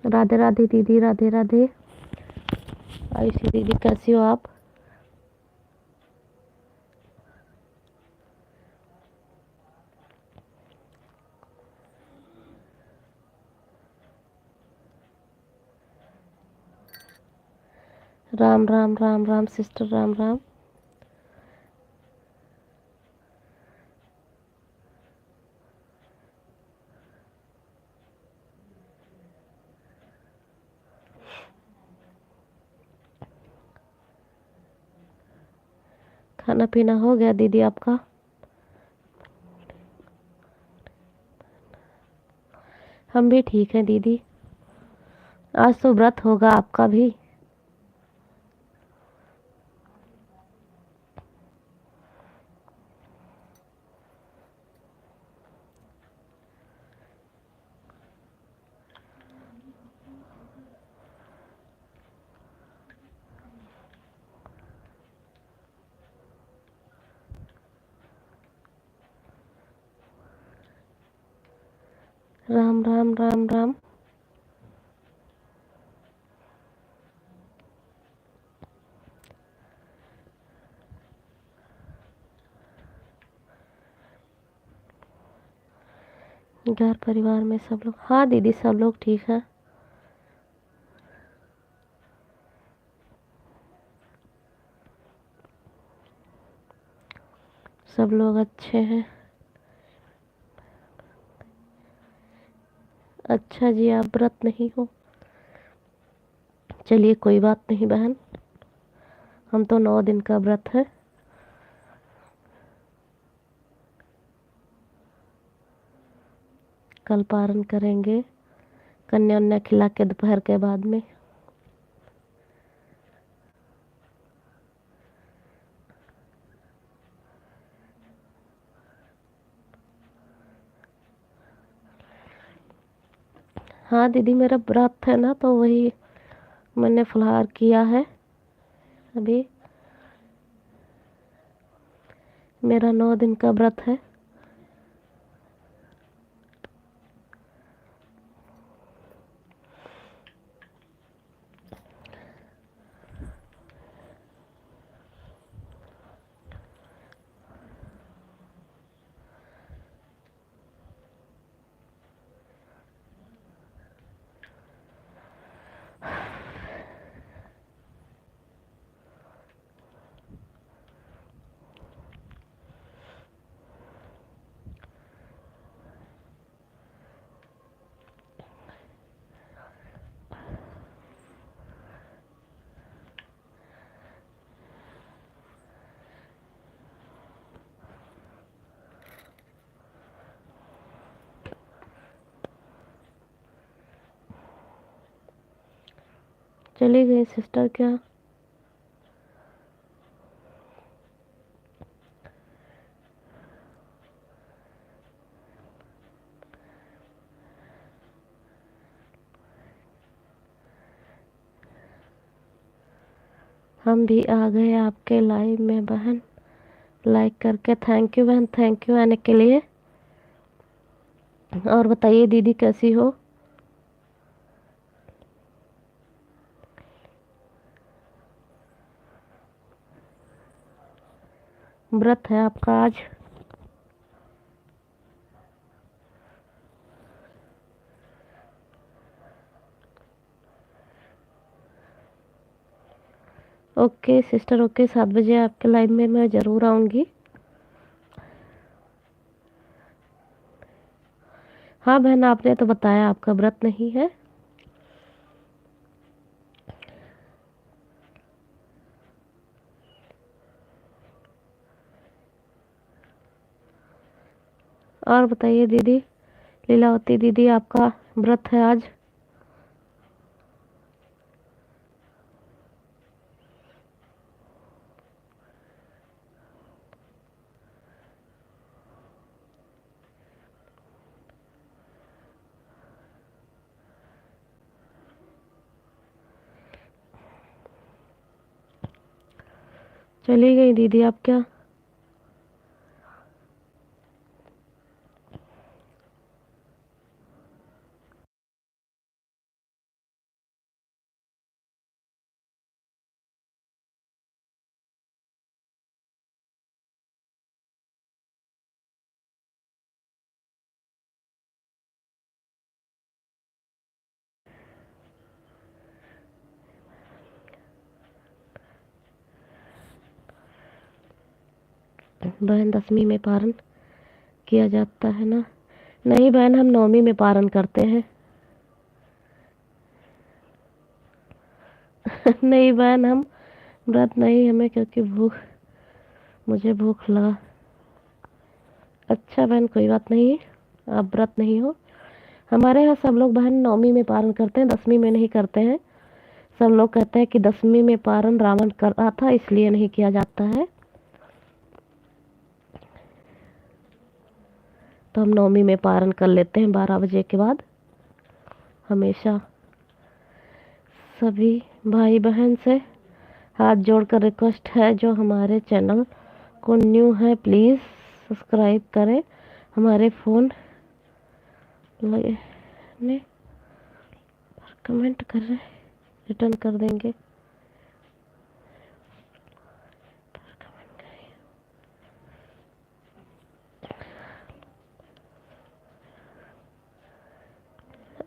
राधे राधे दीदी, राधे राधे। आयुषी दीदी कैसी हो आप? राम राम राम राम सिस्टर, राम राम। खाना पीना हो गया दीदी आपका? हम भी ठीक हैं दीदी। आज तो व्रत होगा आपका भी। राम राम राम राम। घर परिवार में सब लोग, हाँ दीदी सब लोग ठीक हैं। सब लोग अच्छे हैं। अच्छा जी, आप व्रत नहीं हो? चलिए कोई बात नहीं बहन, हम तो 9 दिन का व्रत है। कल पारण करेंगे, कन्या उन्या खिला के दोपहर के बाद में। हाँ दीदी मेरा व्रत है ना, तो वही मैंने फलाहार किया है अभी। मेरा 9 दिन का व्रत है। चली गई सिस्टर क्या? हम भी आ गए आपके लाइव में बहन। लाइक करके थैंक यू बहन, थैंक यू आने के लिए। और बताइए दीदी कैसी हो? व्रत है आपका आज? ओके सिस्टर, ओके 7 बजे आपके लाइव में मैं ज़रूर आऊँगी। हाँ बहन, आपने तो बताया आपका व्रत नहीं है। और बताइए दीदी, लीलावती दीदी आपका व्रत है आज? चली गई दीदी आप क्या? बहन 10वीं में पारण किया जाता है ना? नहीं बहन, हम 9वीं में पारण करते हैं। नहीं बहन, हम व्रत नहीं हमें, क्योंकि मुझे भूख लगा। अच्छा बहन, कोई बात नहीं, आप व्रत नहीं हो। हमारे यहाँ सब लोग बहन 9वीं में पारण करते हैं, 10वीं में नहीं करते हैं। सब लोग कहते हैं कि 10वीं में पारण रावण कर रहा था, इसलिए नहीं किया जाता है। तो हम 9वीं में पारण कर लेते हैं 12 बजे के बाद हमेशा। सभी भाई बहन से हाथ जोड़कर रिक्वेस्ट है, जो हमारे चैनल को न्यू है प्लीज़ सब्सक्राइब करें। हमारे फ़ोन लगने पर कमेंट करें, रिटर्न कर देंगे।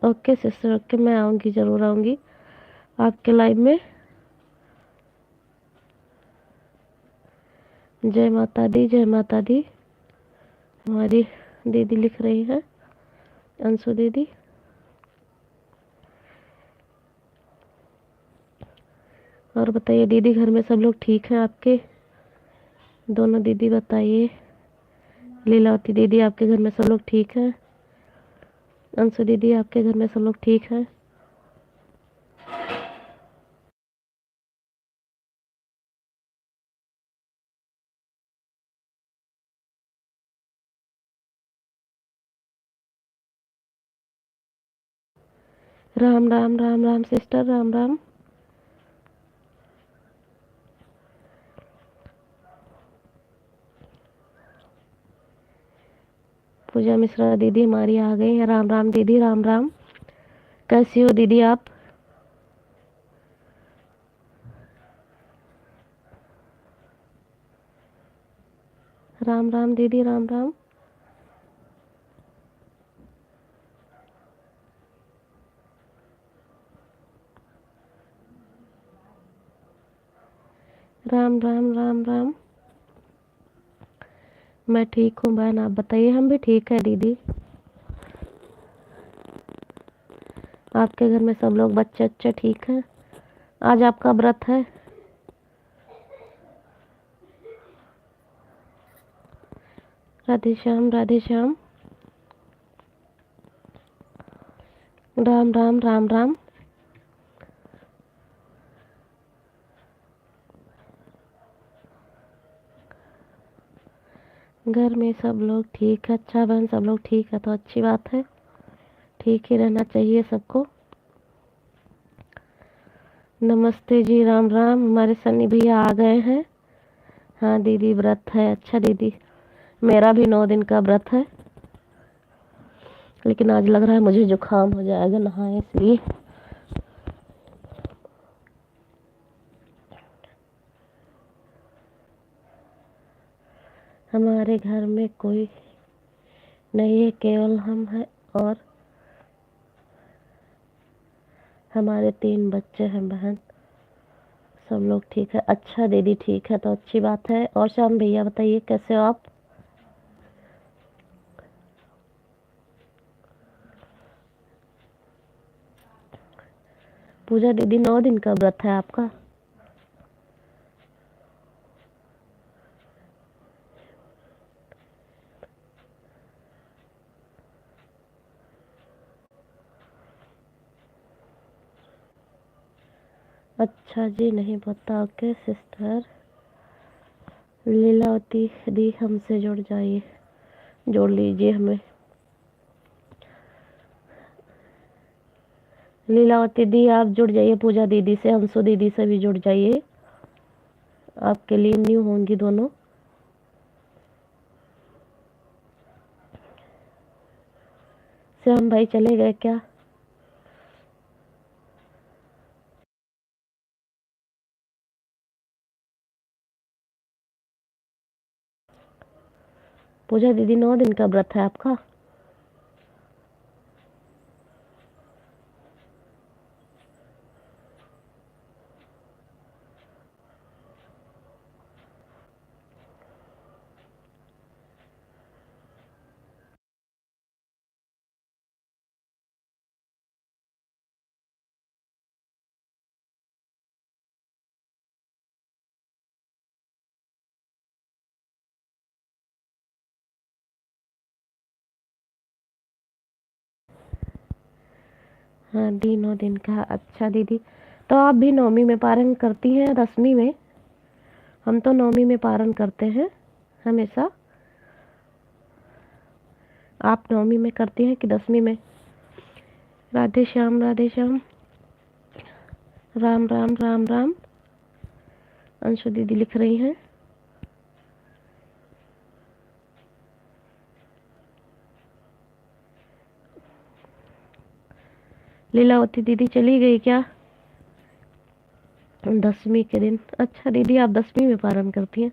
ओके सिस्टर, ओके, मैं आऊँगी, ज़रूर आऊँगी आपके लाइव में। जय माता दी, जय माता दी। हमारी दीदी लिख रही है, अंशु दीदी। और बताइए दीदी, घर में सब लोग ठीक हैं आपके? दोनों दीदी बताइए। लीलावती दीदी, आपके घर में सब लोग ठीक हैं? अंशु दीदी, आपके घर में सब लोग ठीक हैं? राम राम राम राम सिस्टर, राम राम। पूजा मिश्रा दीदी हमारी आ गई है। राम राम दीदी, राम राम। कैसी हो दीदी आप? राम राम दीदी, राम राम। राम राम राम राम। मैं ठीक हूँ बहन, आप बताइए। हम भी ठीक है दीदी। आपके घर में सब लोग बच्चे अच्छे ठीक हैं? आज आपका व्रत है? राधे श्याम, राधे श्याम। राम राम राम राम। घर में सब लोग ठीक है। अच्छा बहन, सब लोग ठीक है तो अच्छी बात है, ठीक ही रहना चाहिए सबको। नमस्ते जी, राम राम। हमारे सन्नी भैया आ गए हैं। हाँ दीदी, व्रत है। अच्छा दीदी, मेरा भी 9 दिन का व्रत है, लेकिन आज लग रहा है मुझे जुकाम हो जाएगा नहाए इसलिए। हमारे घर में कोई नहीं है, केवल हम हैं और हमारे 3 बच्चे हैं बहन। सब लोग ठीक है। अच्छा दीदी, ठीक है तो अच्छी बात है। और श्याम भैया बताइए, कैसे हो आप? पूजा दीदी, 9 दिन का व्रत है आपका? अच्छा जी, नहीं पता। Okay sister. लीलावती दी, हमसे जुड़ जाइए, जोड़ लीजिए हमें। लीलावती दी, आप जुड़ जाइए पूजा दीदी से, हमसू दीदी से भी जुड़ जाइए। आपके लिए न्यू होंगी दोनों। श्याम भाई चले गए क्या? पूजा दीदी, 9 दिन का व्रत है आपका? हाँ डी 9 दिन का। अच्छा दीदी, तो आप भी नौमी में पारण करती हैं 10वीं में? हम तो नौमी में पारण करते हैं हमेशा। आप नौमी में करती हैं कि 10वीं में? राधे श्याम राधे श्याम। राम राम राम राम। अंशु दीदी लिख रही हैं। लीलावती दीदी चली गई क्या 10वीं के दिन? अच्छा दीदी, आप 10वीं में पारण करती हैं।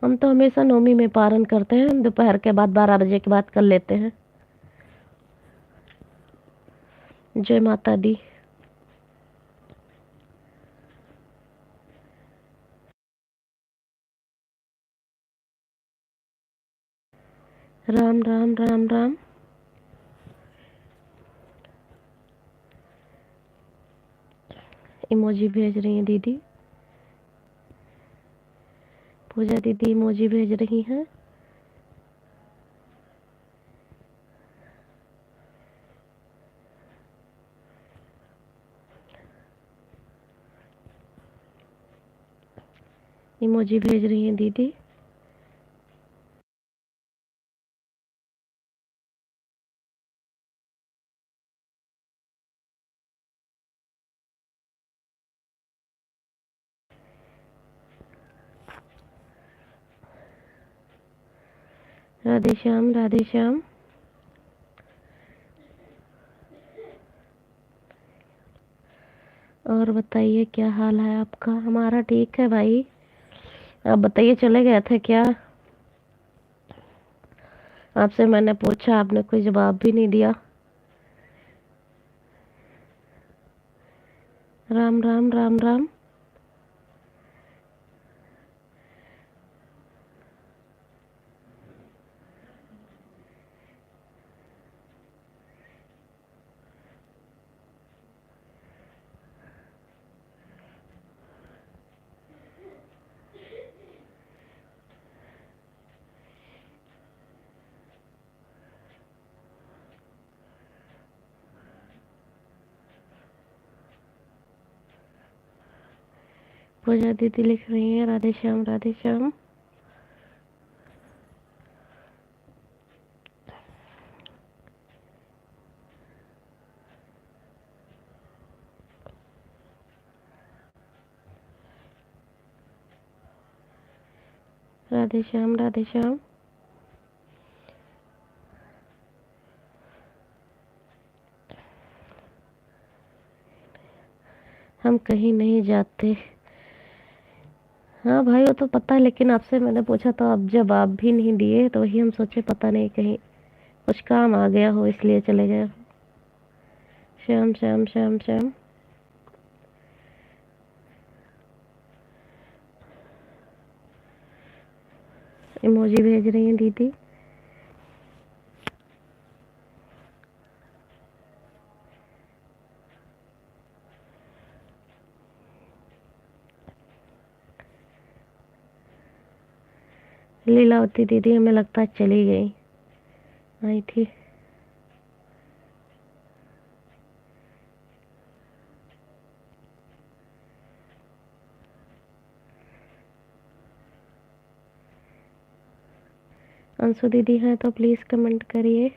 हम तो हमेशा नौमी में पारण करते हैं, दोपहर के बाद 12 बजे के बाद कर लेते हैं। जय माता दी। राम राम राम राम। इमोजी भेज रही हैं दीदी। पूजा दीदी इमोजी भेज रही हैं। इमोजी भेज रही हैं दीदी। राधे श्याम राधे श्याम। और बताइए क्या हाल है आपका? हमारा ठीक है भाई। आप बताइए, चले गए थे क्या? आपसे मैंने पूछा, आपने कोई जवाब भी नहीं दिया। राम राम राम राम। पूजा दीदी लिख रही है राधे श्याम राधे श्याम। राधे श्याम राधे श्याम। हम कहीं नहीं जाते। हाँ भाई, वो तो पता है, लेकिन आपसे मैंने पूछा तो आप जवाब भी नहीं दिए, तो वही हम सोचे पता नहीं कहीं कुछ काम आ गया हो इसलिए चले गए। श्याम श्याम श्याम श्याम। इमोजी भेज रही हैं दीदी। लीलावती दीदी हमें लगता है चली गई। आई थी। अंशु दीदी हैं तो प्लीज कमेंट करिए।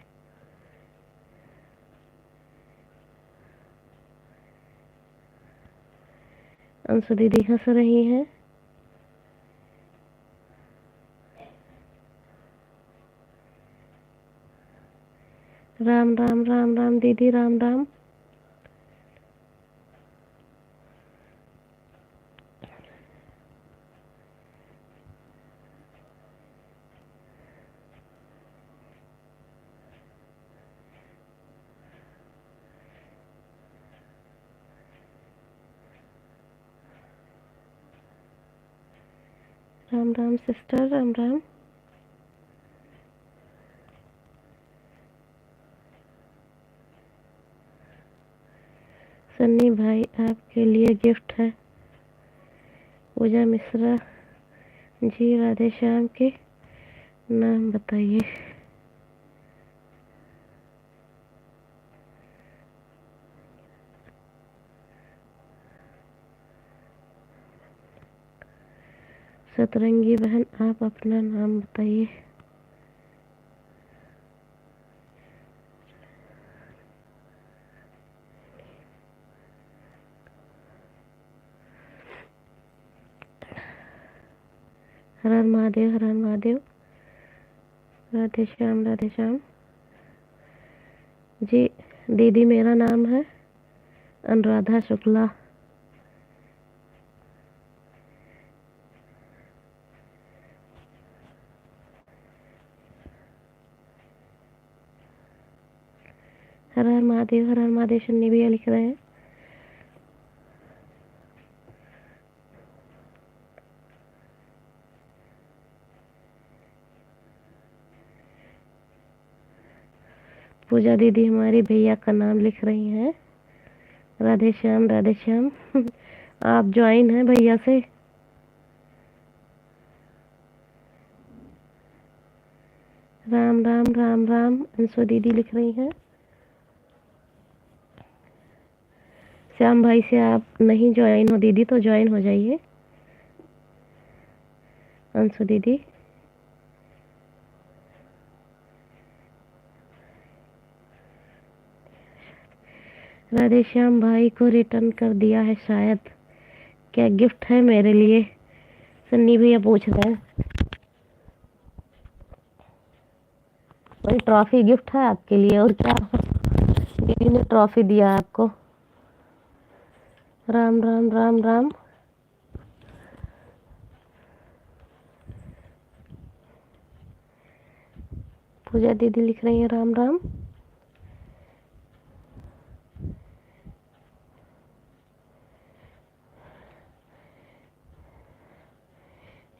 अंशु दीदी हंस रही हैं। राम राम राम राम दीदी राम राम। राम राम सिस्टर राम राम। सन्नी भाई आपके लिए गिफ्ट है। पूजा मिश्रा जी, राधे श्याम के नाम बताइए। सतरंगी बहन, आप अपना नाम बताइए। हर हर महादेव, हर हर महादेव। राधे श्याम, राधे श्याम। जी दीदी, मेरा नाम है अनुराधा शुक्ला। हर हर महादेव, हर हर महादेव। शनि भैया लिख रहे हैं। पूजा दीदी हमारी भैया का नाम लिख रही हैं। राधे श्याम, राधे श्याम। आप ज्वाइन हैं भैया से। राम राम, राम राम। अंशु दीदी लिख रही हैं। श्याम भाई से आप नहीं ज्वाइन हो दीदी, तो ज्वाइन हो जाइए। अंशु दीदी। राधे श्याम भाई को रिटर्न कर दिया है शायद। क्या गिफ्ट है मेरे लिए? सन्नी भैया पूछ रहे हैं। वही ट्रॉफी गिफ्ट है आपके लिए, और क्या। दीदी ने ट्रॉफी दिया है आपको। राम राम, राम राम। पूजा दीदी लिख रही है राम राम।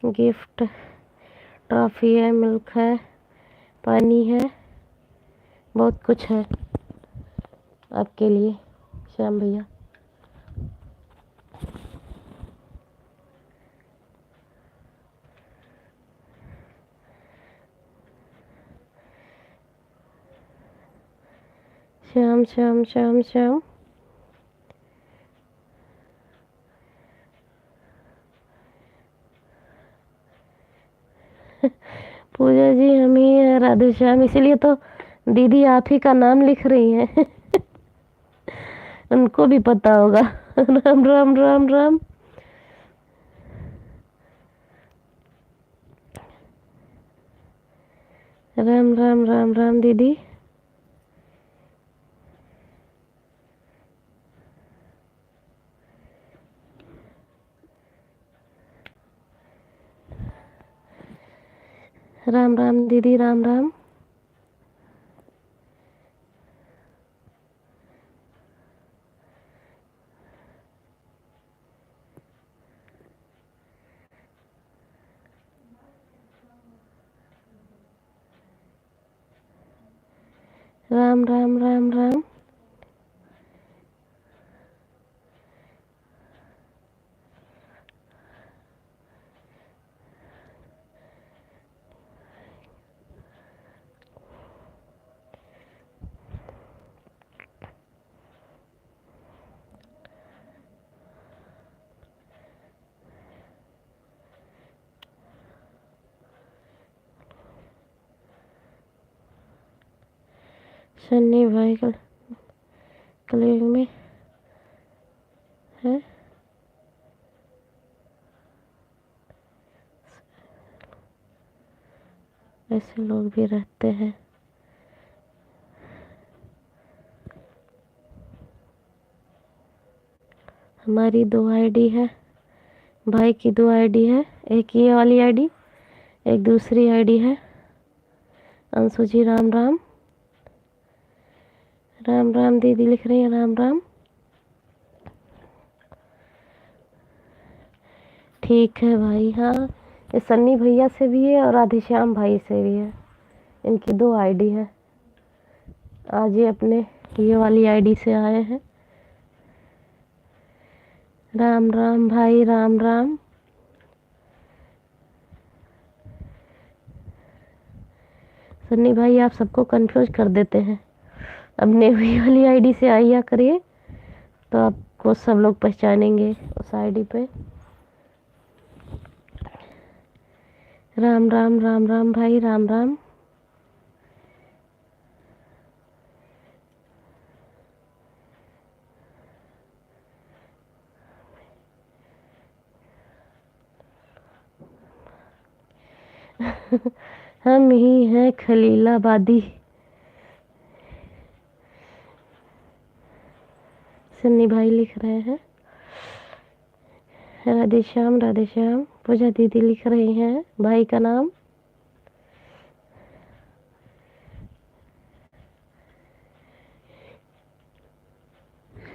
गिफ्ट ट्रॉफी है, मिल्क है, पानी है, बहुत कुछ है आपके लिए श्याम भैया। श्याम श्याम श्याम श्याम। पूजा जी हम ही है राधे श्याम, इसीलिए तो दीदी आप ही का नाम लिख रही हैं। उनको भी पता होगा। राम राम, राम राम। राम राम, राम राम दीदी। राम राम दीदी, राम राम। राम राम, राम राम। सन्नी भाई कलेग में है। ऐसे लोग भी रहते हैं। हमारी 2 आईडी है, भाई की 2 आईडी है। एक ये वाली आईडी, एक दूसरी आईडी है। अंशु जी राम राम। राम राम दीदी लिख रही है राम राम। ठीक है भाई। हाँ, ये सन्नी भैया से भी है और राधे श्याम भाई से भी है। इनकी 2 आईडी है। आज ये अपने ये वाली आईडी से आए हैं। राम राम भाई, राम राम। सन्नी भाई आप सबको कंफ्यूज कर देते हैं। अब नेवी वाली आईडी से आइया करिए, तो आपको सब लोग पहचानेंगे उस आईडी पे। राम राम राम राम भाई, राम राम। हम ही हैं खलीलाबादी। सन्नी भाई लिख रहे हैं। राधे श्याम राधे श्याम। पूजा दीदी लिख रही हैं भाई का नाम।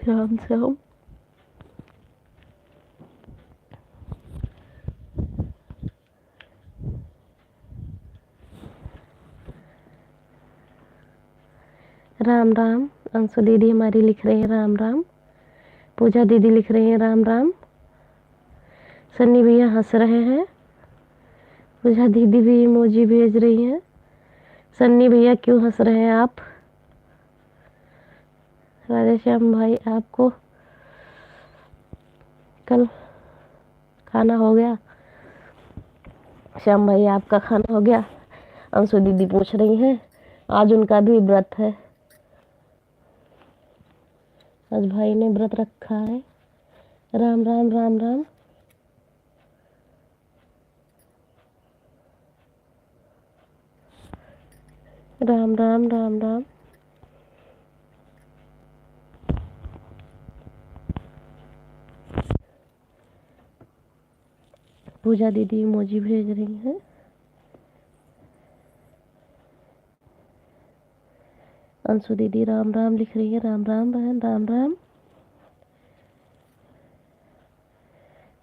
श्याम श्याम। राम राम। अंशु दीदी हमारी लिख रही है राम राम। पूजा दीदी लिख रही है राम राम। सन्नी भैया हंस रहे हैं। पूजा दीदी भी इमोजी भेज रही हैं। सन्नी भैया क्यों हंस रहे हैं आप? राधे श्याम भाई, आपको कल खाना हो गया? श्याम भाई आपका खाना हो गया? अंशु दीदी पूछ रही हैं। आज उनका भी व्रत है। आज भाई ने व्रत रखा है। राम राम राम राम। राम राम राम राम। पूजा दीदी इमोजी भेज रही हैं। अंशु दीदी राम राम लिख रही है। राम राम बहन, राम राम।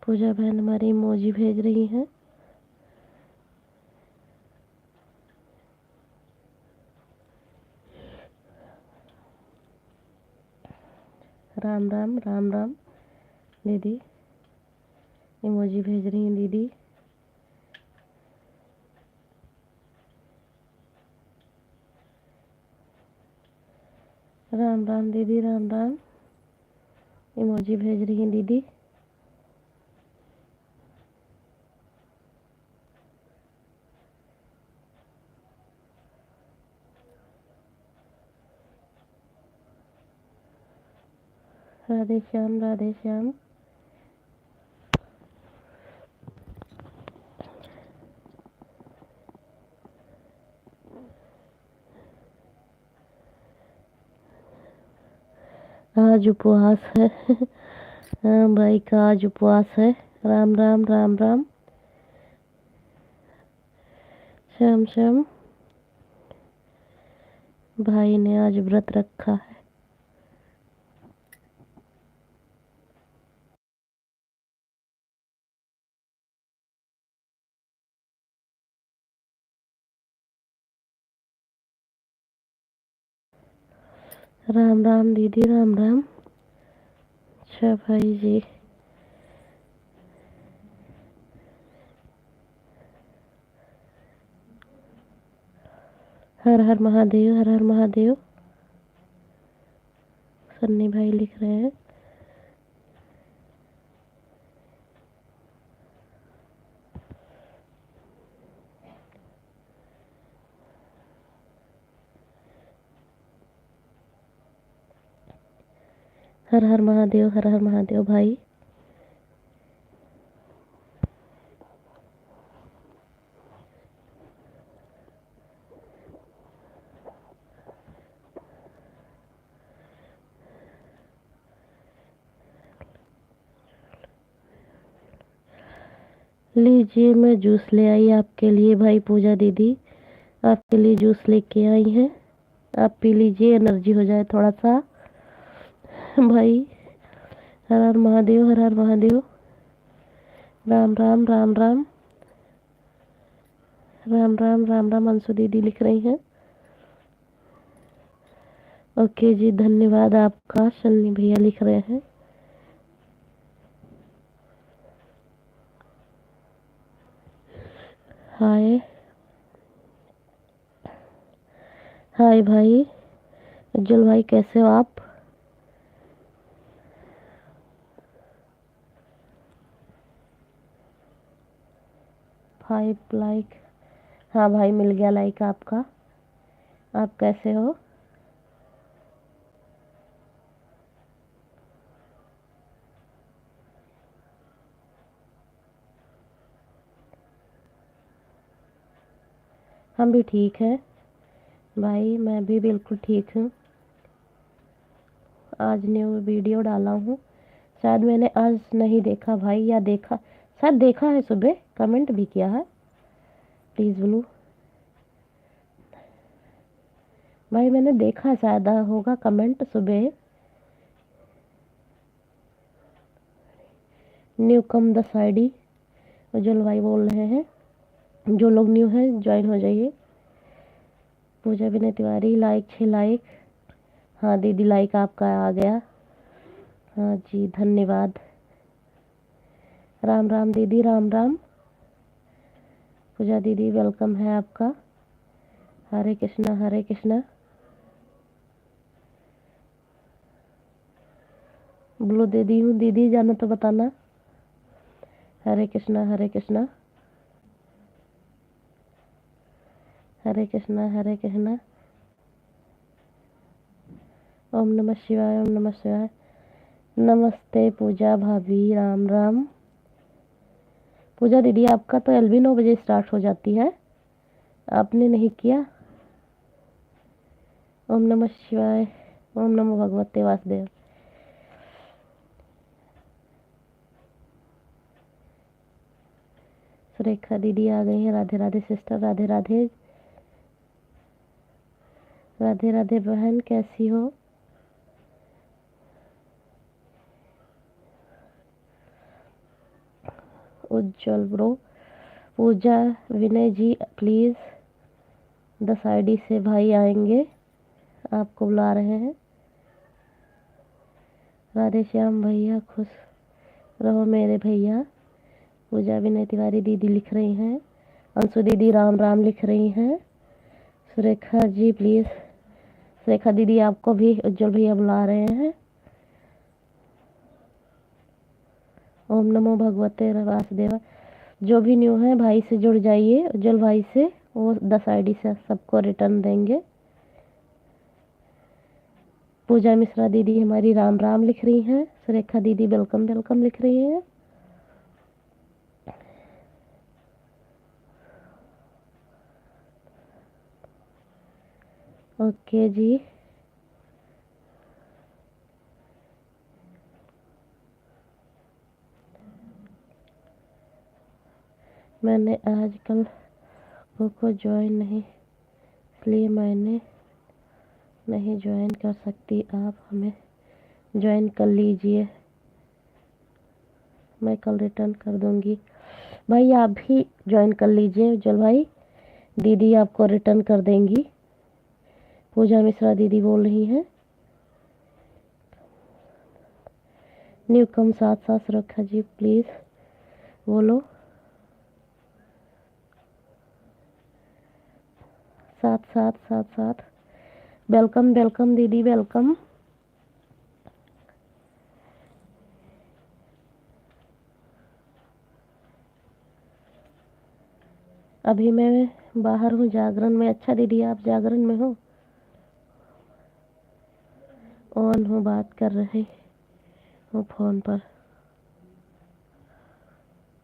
पूजा बहन हमारी इमोजी भेज रही हैं। राम राम राम राम। दीदी इमोजी भेज रही हैं दीदी। राम राम दीदी, राम राम। इमोजी भेज रही हैं दीदी। राधे श्याम राधे श्याम। आज उपवास है। हाँ भाई का आज उपवास है। राम राम राम राम। श्याम श्याम। भाई ने आज व्रत रखा है। राम राम दीदी, राम राम। अच्छा भाई जी। हर हर महादेव, हर हर महादेव। सन्नी भाई लिख रहे हैं। हर हर महादेव, हर हर महादेव भाई। लीजिए, मैं जूस ले आई आपके लिए भाई। पूजा दीदी आपके लिए जूस लेके आई हैं। आप पी लीजिए, एनर्जी हो जाए थोड़ा सा। भाई हर हर महादेव, हर हर महादेव। राम राम राम राम। राम राम राम राम। अंशु दीदी लिख रही हैं। ओके जी, धन्यवाद आपका। शन्नी भैया लिख रहे हैं। हाय हाय भाई। उज्जवल भाई कैसे हो आप? 5 लाइक। हाँ भाई मिल गया लाइक आपका। आप कैसे हो? हम भी ठीक है भाई, मैं भी बिल्कुल ठीक हूँ। आज न्यू वीडियो डाला हूँ, शायद मैंने आज नहीं देखा भाई, या देखा, शायद देखा है, सुबह कमेंट भी किया है। प्लीज़ ब्लू भाई, मैंने देखा शायद होगा कमेंट सुबह। न्यू कम द साइडी उज्जवल भाई बोल रहे हैं, जो लोग न्यू हैं ज्वाइन हो जाइए। पूजा विनय तिवारी लाइक 6 लाइक। हाँ दीदी लाइक आपका आ गया। हाँ जी धन्यवाद। राम राम दीदी, राम राम। पूजा दीदी वेलकम है आपका। हरे कृष्णा हरे कृष्णा। ब्लू दीदी हूँ, दीदी जाना तो बताना। हरे कृष्णा हरे कृष्णा। हरे कृष्णा हरे कृष्णा। ओम नमः शिवाय ओम नमः शिवाय। नमस्ते पूजा भाभी, राम राम। पूजा दीदी आपका तो एलबी 9 बजे स्टार्ट हो जाती है, आपने नहीं किया। ओम नमः शिवाय। ओम नमो भगवते वासुदेव। सुरेखा दीदी आ गई हैं। राधे राधे सिस्टर, राधे राधे। राधे राधे बहन, कैसी हो? Ujjwal bro. Puja Vinay ji please 10 ID से भाई आएंगे, आपको बुला रहे हैं। राधे श्याम भैया, खुश रहो मेरे भैया। पूजा विनय तिवारी दीदी लिख रही हैं। अंशु दीदी राम राम लिख रही हैं। सुरेखा जी प्लीज़। सुरेखा दीदी आपको भी उज्जवल भैया बुला रहे हैं। ओम नमो भगवते वासुदेव। जो भी न्यू है भाई से जुड़ जाइए, उज्जवल भाई से, वो 10 आईडी से सबको रिटर्न देंगे। पूजा मिश्रा दीदी हमारी राम राम लिख रही हैं। सुरेखा दीदी वेलकम वेलकम लिख रही हैं। ओके जी। मैंने आजकल को ज्वाइन नहीं, इसलिए मैंने नहीं ज्वाइन कर सकती, आप हमें ज्वाइन कर लीजिए, मैं कल रिटर्न कर दूंगी। भाई आप भी ज्वाइन कर लीजिए उज्जवल भाई, दीदी आपको रिटर्न कर देंगी। पूजा मिश्रा दीदी बोल रही हैं। न्यू कम साथ साथ सुरक्षा जी प्लीज़ बोलो। साथ साथ साथ साथ। वेलकम वेलकम दीदी वेलकम। अभी मैं बाहर हूँ जागरण में। अच्छा दीदी आप जागरण में हो? ऑन हूँ, बात कर रहे हूँ फ़ोन पर।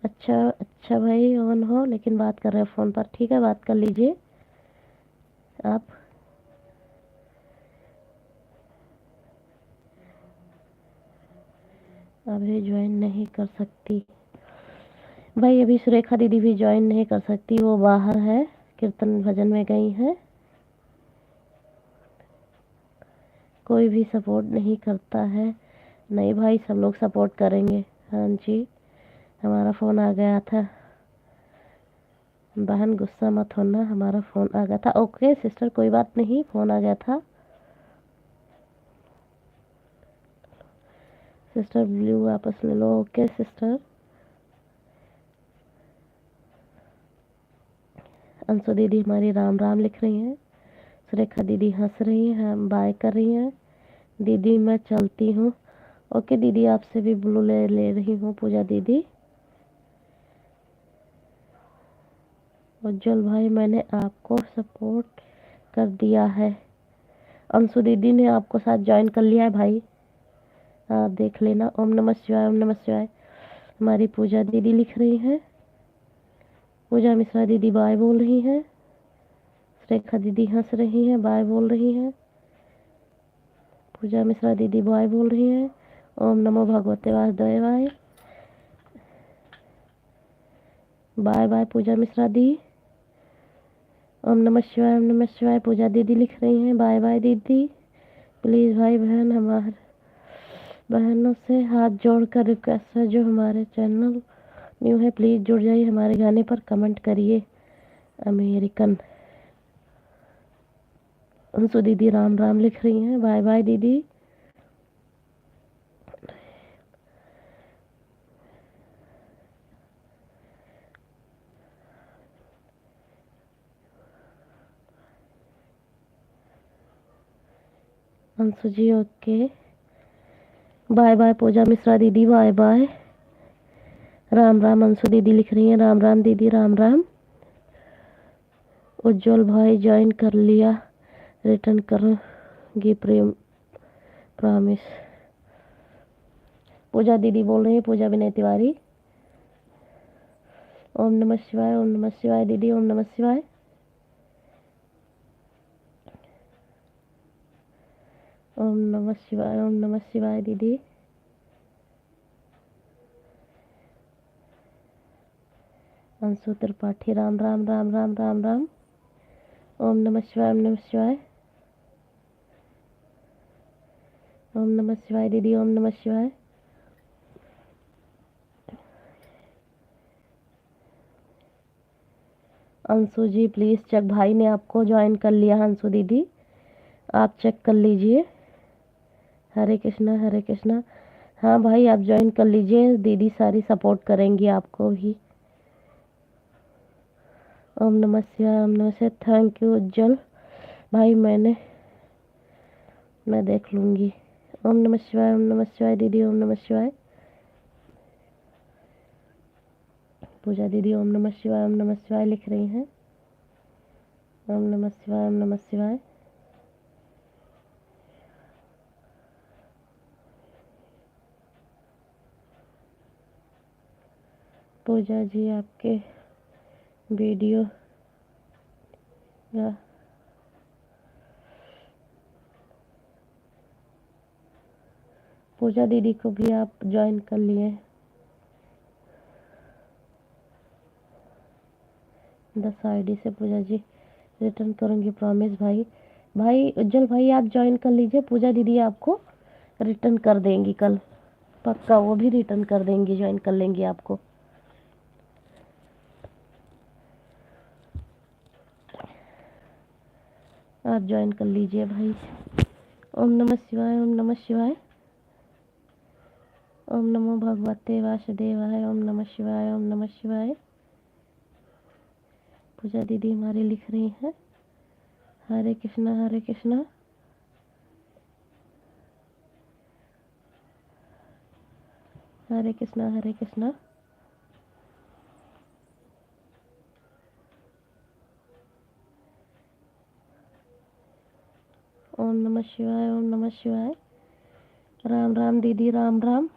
अच्छा अच्छा भाई ऑन हो लेकिन बात कर रहे हो फ़ोन पर, ठीक है बात कर लीजिए आप। अभी ज्वाइन नहीं कर सकती भाई, अभी सुरेखा दीदी भी ज्वाइन नहीं कर सकती, वो बाहर है, कीर्तन भजन में गई हैं। कोई भी सपोर्ट नहीं करता है। नहीं भाई सब लोग सपोर्ट करेंगे। हाँ जी, हमारा फ़ोन आ गया था। बहन गुस्सा मत होना, हमारा फ़ोन आ गया था। ओके सिस्टर कोई बात नहीं, फ़ोन आ गया था। सिस्टर ब्लू वापस ले लो। Okay sister. अंशु दीदी हमारी राम राम लिख रही हैं। सुरेखा दीदी हंस रही हैं, बाय कर रही हैं। दीदी मैं चलती हूँ। ओके दीदी आपसे भी ब्लू ले रही हूँ पूजा दीदी। उज्जवल भाई मैंने आपको सपोर्ट कर दिया है। अंशु दीदी ने आपको साथ ज्वाइन कर लिया है भाई, आप देख लेना। ओम नमः शिवाय, ओम नमः शिवाय। हमारी पूजा दीदी लिख रही हैं, पूजा मिश्रा दीदी बाय बोल रही हैं, रेखा दीदी हंस रही हैं, बाय बोल रही हैं, पूजा मिश्रा दीदी बाय बोल रही हैं। ओम नमो भगवते वासुदेवाय, बाय बाय पूजा मिश्रा दी। ओम नमः शिवाय, ओम नमः शिवाय। पूजा दीदी लिख रही हैं, बाय बाय दीदी। प्लीज़ भाई बहन, हमारे बहनों से हाथ जोड़कर रिक्वेस्ट है, जो हमारे चैनल न्यू है प्लीज़ जुड़ जाइए, हमारे गाने पर कमेंट करिए। अमेरिकन अंशु दीदी राम राम लिख रही हैं, बाय बाय दीदी। अंशु जी ओके, बाय बाय पूजा मिश्रा दीदी, बाय बाय। राम राम अंशु दीदी लिख रही हैं, राम राम दीदी, राम राम। उज्जवल भाई ज्वाइन कर लिया, रिटर्न करूंगी प्रेम प्रॉमिस। पूजा दीदी बोल रही है, पूजा विनय तिवारी। ओम नमः शिवाय, ओम नमः शिवाय दीदी, ओम नमः शिवाय। ओम नमः शिवाय, ओम नमः शिवाय दीदी। अंशु त्रिपाठी राम राम, राम राम, राम राम। ओम नमः शिवाय, ओम नमः शिवाय। ओम नमः शिवाय दीदी, ओम नमः शिवाय। अंशु जी प्लीज़ चेक, भाई ने आपको ज्वाइन कर लिया। अंशु दीदी आप चेक कर लीजिए। हरे कृष्णा, हरे कृष्णा। हाँ भाई आप ज्वाइन कर लीजिए, दीदी सारी सपोर्ट करेंगी आपको भी। ओम नमः शिवाय, ओम नमः शिवाय। थैंक यू उज्जवल भाई, मैं देख लूँगी। ओम नमः शिवाय, ओम नमः शिवाय दीदी, ओम नमः शिवाय। पूजा दीदी ओम नमः शिवाय, ओम नमः शिवाय लिख रही हैं। ओम नमः शिवाय, ओम नमः शिवाय। पूजा जी आपके वीडियो या पूजा दीदी को भी आप ज्वाइन कर लिए। 10 आईडी से पूजा जी रिटर्न करूंगी प्रॉमिस भाई। भाई उज्जवल भाई आप ज्वाइन कर लीजिए, पूजा दीदी आपको रिटर्न कर देंगी कल, पक्का वो भी रिटर्न कर देंगी, ज्वाइन कर लेंगी आपको। आप ज्वाइन कर लीजिए भाई। ओम नमः शिवाय, ओम नमः शिवाय। ओम नमो भगवते वासुदेवाय, ओम नमः शिवाय, ओम नमः शिवाय। पूजा दीदी हमारी लिख रही हैं, हरे कृष्णा, हरे कृष्णा। हरे कृष्णा, हरे कृष्णा। ओम नमः शिवाय, ओम नमः शिवाय। राम राम दीदी, राम राम।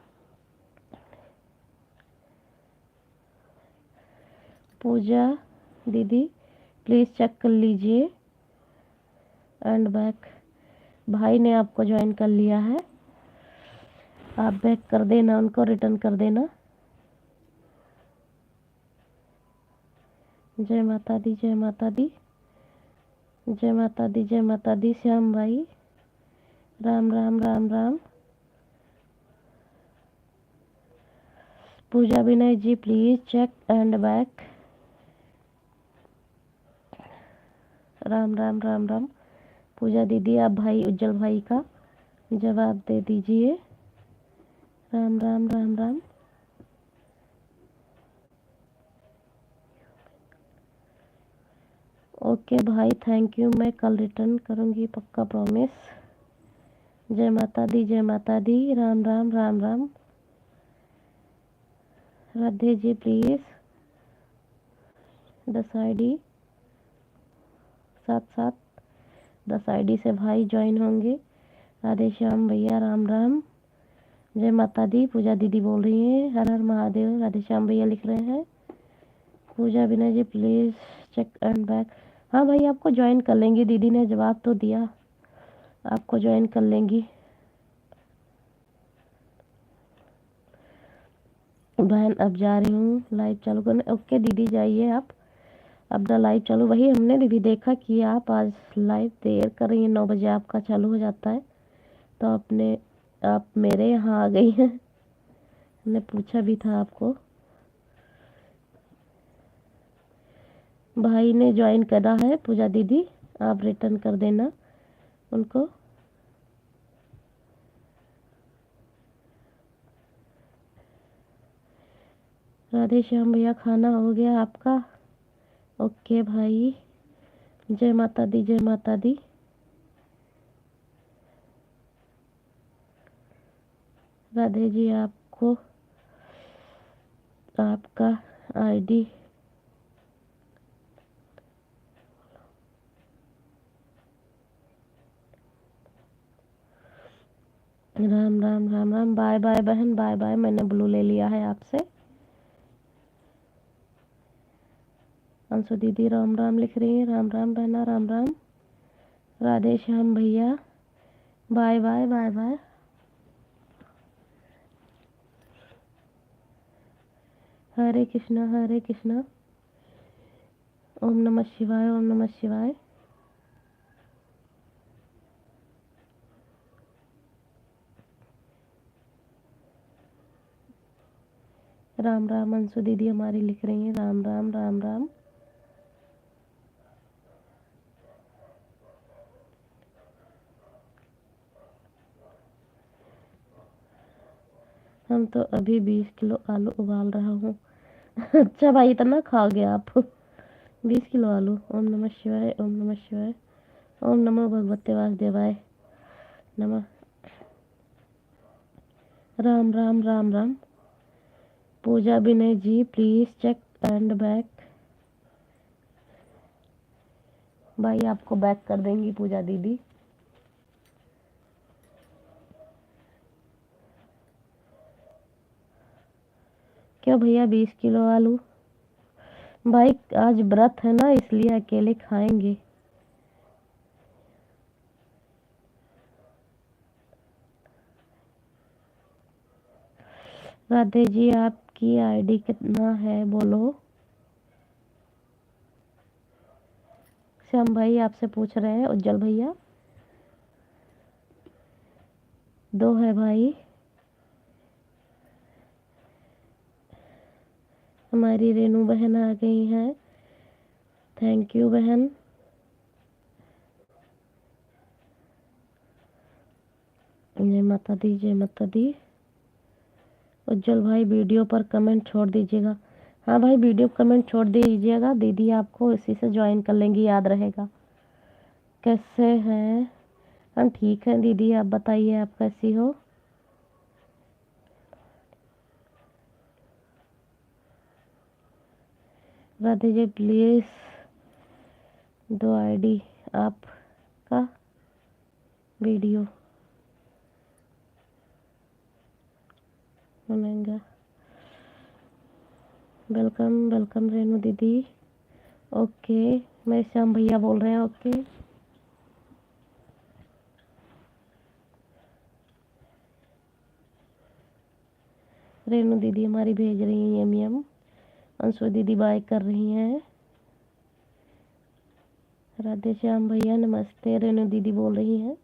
पूजा दीदी प्लीज़ चेक कर लीजिए एंड बैक। भाई ने आपको ज्वाइन कर लिया है, आप बैक कर देना, उनको रिटर्न कर देना। जय माता दी, जय माता दी, जय माता दी, जय माता दी। श्याम भाई Ram Ram, Ram Ram. Puja Vinay ji please check and back. Ram Ram, Ram Ram. Puja दीदी आप भाई उज्जवल भाई का जवाब दे दीजिए। राम राम, राम राम। ओके भाई थैंक यू, मैं कल रिटर्न करूँगी पक्का प्रॉमिस। जय माता दी, जय माता दी। राम राम, राम राम। राधे जी प्लीज़। 10 आईडी, साथ साथ 10 आईडी से भाई ज्वाइन होंगे। राधे श्याम भैया राम राम, जय माता दी। पूजा दीदी बोल रही हैं हर हर महादेव। राधे श्याम भैया लिख रहे हैं। पूजा विनय जी प्लीज चेक एंड बैक। हाँ भाई, आपको ज्वाइन कर लेंगी, दीदी ने जवाब तो दिया, आपको ज्वाइन कर लेंगी। बहन अब जा रही हूँ लाइव चालू करने। ओके दीदी, जाइए आप अपना लाइव चालू। वही हमने भी देखा कि आप आज लाइव देर कर रही हैं, 9 बजे आपका चालू हो जाता है, तो आप मेरे यहाँ आ गई हैं। हमने पूछा भी था आपको। भाई ने ज्वाइन करा है पूजा दीदी, आप रिटर्न कर देना उनको। राधे श्याम भैया खाना हो गया आपका? ओके भाई, जय माता दी, जय माता दी। राधे जी, आपको आपका ID Ram Ram Ram Ram. Bye bye बहन, बाय बाय। मैंने ब्लू ले लिया है आपसे। अंशु दीदी राम राम लिख रही है। राम राम बहना, राम राम। राधे श्याम भैया बाय बाय, बाय बाय। हरे कृष्णा, हरे कृष्णा। ओम नमः शिवाय, ओम नमः शिवाय। राम राम। अंशु दीदी हमारी लिख रही हैं राम राम, राम राम। हम तो अभी 20 किलो आलू उबाल रहा हूँ। अच्छा भाई, इतना खा गया आप? 20 किलो आलू। ओम नमः शिवाय, ओम नमः शिवाय। ओम नमो भगवते वासुदेवाय नमः। राम राम, राम राम। पूजा विनय जी प्लीज चेक एंड बैक। भाई आपको बैक कर देंगी पूजा दीदी। क्यों भैया 20 किलो आलू? भाई आज व्रत है ना, इसलिए अकेले खाएंगे। राधे जी, आपकी आईडी कितना है बोलो? श्याम भाई आपसे पूछ रहे हैं। उज्जवल भैया 2 है भाई। हमारी रेनू बहन आ गई हैं। थैंक यू बहन। जय माता दी, जय माता दी। उज्जवल भाई वीडियो पर कमेंट छोड़ दीजिएगा। हाँ भाई, वीडियो कमेंट छोड़ दीजिएगा, दीदी आपको इसी से ज्वाइन कर लेंगी, याद रहेगा। कैसे हैं? हम ठीक हैं दीदी, आप बताइए आप कैसी हो? राधे जी प्लीज 2 आईडी आपका वीडियो बनेगा। वेलकम वेलकम रेनू दीदी। ओके, मेरे श्याम भैया बोल रहे हैं ओके। रेनू दीदी हमारी भेज रही हैं यम यम। अंशु दीदी बाय कर रही हैं। राधे श्याम भैया नमस्ते, रेनू दीदी बोल रही हैं।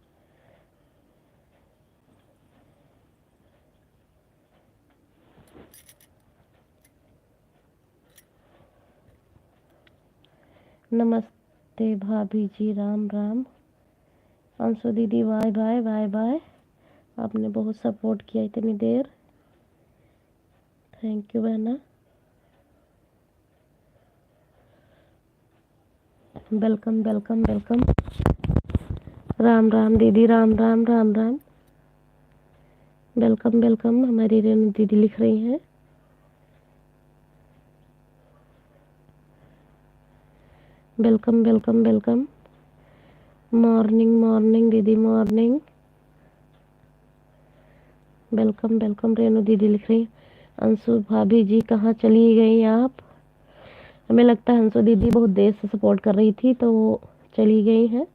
नमस्ते भाभी जी, राम राम। अंशु दीदी बाय बाय, बाय बाय। आपने बहुत सपोर्ट किया इतनी देर, थैंक यू बहना। Welcome welcome welcome. Ram Ram दीदी, राम राम, राम राम। Welcome welcome. हमारी रेनू दीदी लिख रही हैं। Welcome welcome welcome. Morning morning दीदी मॉर्निंग। Welcome welcome. रेनू दीदी लिख रही। अंशु भाभी जी कहाँ चली गई आप? हमें लगता है अंशु दीदी बहुत देर से सपोर्ट कर रही थी तो वो चली गई हैं।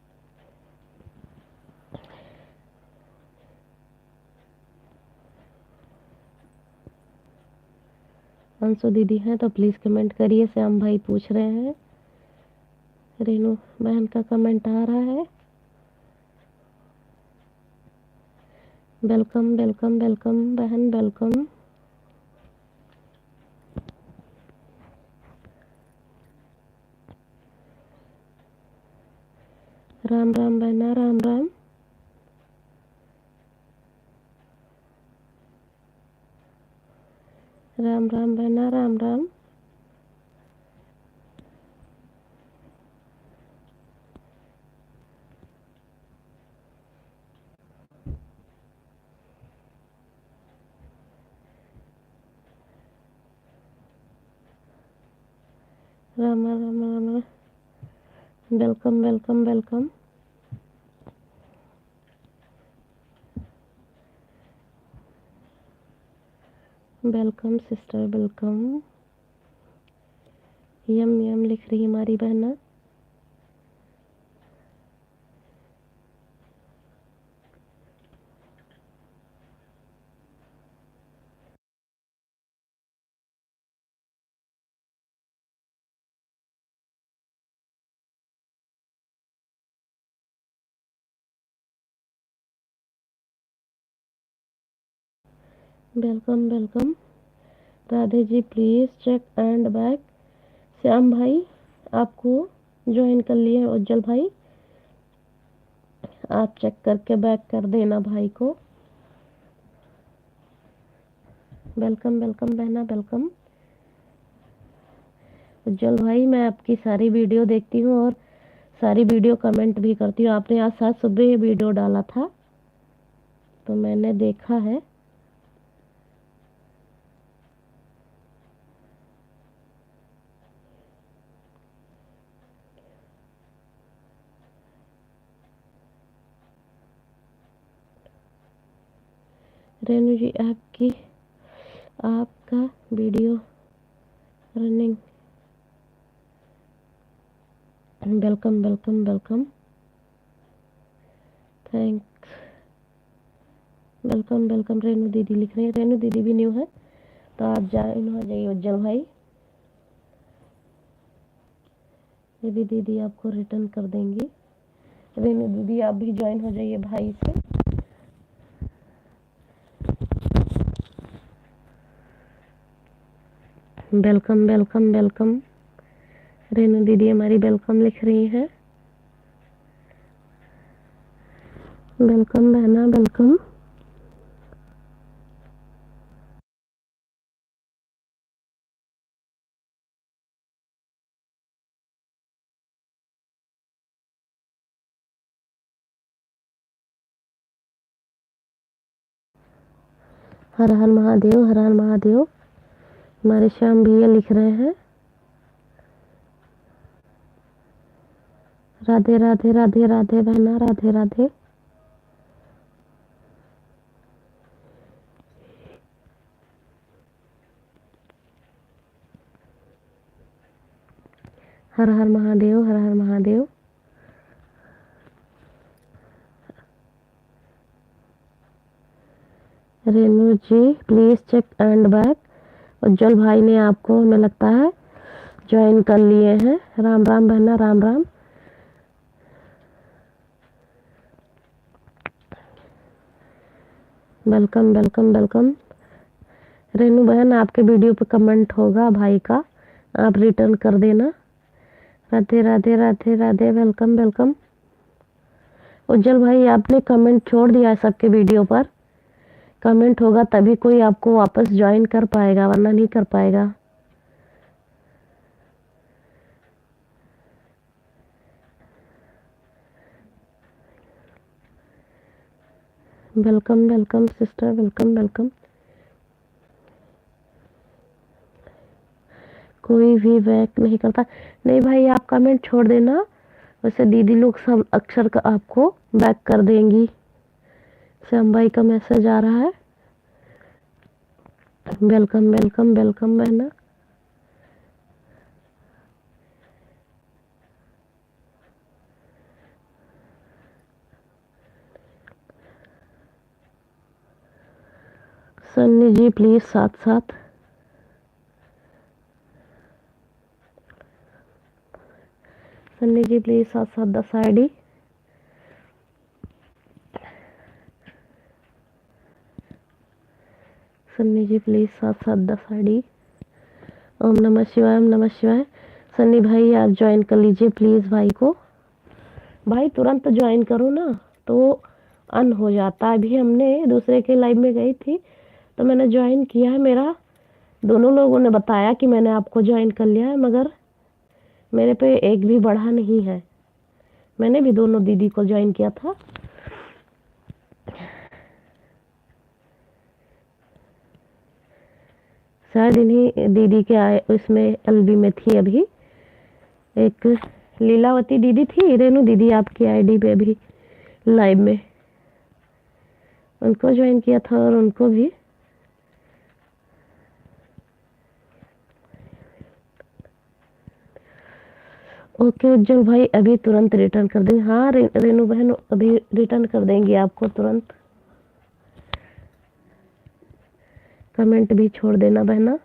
अंशु दीदी हैं तो प्लीज़ कमेंट करिए। श्याम भाई पूछ रहे हैं। रेनू बहन का कमेंट आ रहा है। वेलकम वेलकम वेलकम बहन वेलकम। राम राम बहना राम राम। राम राम बहना Ram Ram. Ram Ram Ram. Welcome welcome welcome. Welcome sister welcome. Yum yum लिख रही हमारी बहना। Welcome welcome. Radhe ji please check and back. Shyam भाई आपको ज्वाइन कर लिए हैं। उज्जवल भाई आप चेक करके बैक कर देना भाई को। वेलकम वेलकम बहना वेलकम। उज्जवल भाई मैं आपकी सारी वीडियो देखती हूँ और सारी वीडियो कमेंट भी करती हूँ। आपने आज सात सुबह वीडियो डाला था तो मैंने देखा है। रेनू जी आपका video running. Welcome welcome welcome. Thanks. Welcome welcome. Renu दीदी लिख रही है। रेनू दीदी भी न्यू है तो आप ज्वाइन हो जाइए उज्जवल भाई। यदि दीदी आपको रिटर्न कर देंगी। रेनू दीदी आप भी ज्वाइन हो जाइए भाई से। Welcome welcome welcome. रेनू दीदी हमारी वेलकम लिख रही है। वेलकम बहना वेलकम। हर हर महादेव हर हर महादेव। हमारे श्याम भैया लिख रहे हैं। राधे राधे राधे राधे बहना राधे राधे। हर हर महादेव हर हर महादेव। रेनू जी प्लीज चेक एंड बैक। उज्जवल भाई ने आपको हमें लगता है ज्वाइन कर लिए हैं। राम राम बहना Ram Ram. Welcome welcome welcome. Renu बहन आपके वीडियो पे कमेंट होगा भाई का आप रिटर्न कर देना। राधे राधे राधे राधे। Welcome welcome. उज्जवल भाई आपने कमेंट छोड़ दिया है सबके वीडियो पर। कमेंट होगा तभी कोई आपको वापस ज्वाइन कर पाएगा वरना नहीं कर पाएगा। Welcome welcome sister welcome welcome. कोई भी बैक नहीं करता। नहीं भाई, आप कमेंट छोड़ देना, वैसे दीदी लोग सब अक्षर का आपको बैक कर देंगी। श्याम भाई का मैसेज आ रहा है, वेलकम वेलकम वेलकम बहना। सन्नी जी प्लीज साथ साथ। सन्नी जी प्लीज साथ साथ 10 आईडी। सन्नी जी प्लीज साथ साथ 10 आईडी। ओम नमः शिवाय, ओम नमः शिवाय। सन्नी भाई आप ज्वाइन कर लीजिए प्लीज भाई को। भाई तुरंत ज्वाइन करो ना, तो अन हो जाता है। अभी हमने दूसरे के लाइव में गई थी, तो मैंने ज्वाइन किया है। मेरा दोनों लोगों ने बताया कि मैंने आपको ज्वाइन कर लिया है, मगर मेरे पे एक भी बढ़ा नहीं है। मैंने भी दोनों दीदी को ज्वाइन किया था। शायद इन्हीं दीदी के आए, उसमें एलबी में थी अभी एक लीलावती दीदी थी, रेनू दीदी आपकी आईडी पे अभी लाइव में, उनको ज्वाइन किया था और उनको भी। ओके उज्जवल भाई, अभी तुरंत रिटर्न कर देंगे। हाँ रेनू बहन, अभी रिटर्न कर देंगे आपको तुरंत। कमेंट भी छोड़ देना बहना।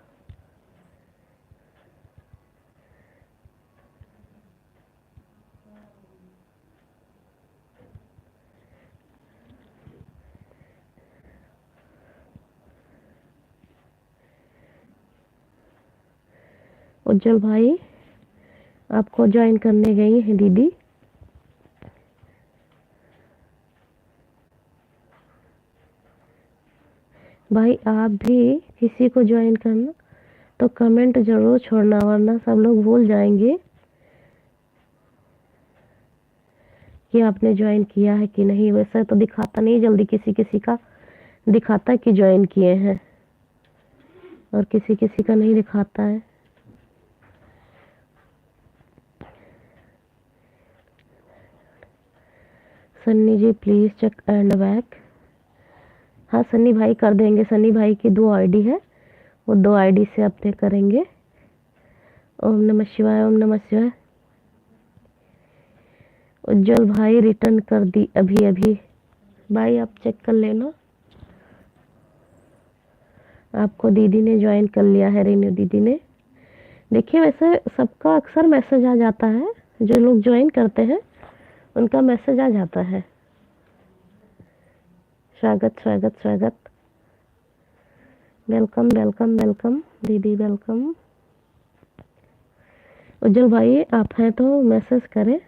उज्जवल भाई आपको ज्वाइन करने गई है दीदी। भाई आप भी किसी को ज्वाइन करना तो कमेंट जरूर छोड़ना, वरना सब लोग भूल जाएंगे कि आपने ज्वाइन किया है कि नहीं। वैसे तो दिखाता नहीं जल्दी, किसी किसी का दिखाता है कि ज्वाइन किए हैं और किसी किसी का नहीं दिखाता है। Sunny ji please check and back. हाँ सन्नी भाई कर देंगे। सन्नी भाई की 2 आईडी है, वो 2 आईडी से अपने करेंगे। ओम नमः शिवाय, ओम नमः शिवाय। उज्जवल भाई रिटर्न कर दी अभी अभी। भाई आप चेक कर लेना, आपको दीदी ने ज्वाइन कर लिया है, रेनू दीदी ने। देखिए वैसे सबका अक्सर मैसेज आ जाता है, जो लोग ज्वाइन करते हैं उनका मैसेज आ जाता है। स्वागत स्वागत स्वागत, वेलकम वेलकम वेलकम दीदी, वेलकम। उज्जवल भाई आप हैं तो मैसेज करें,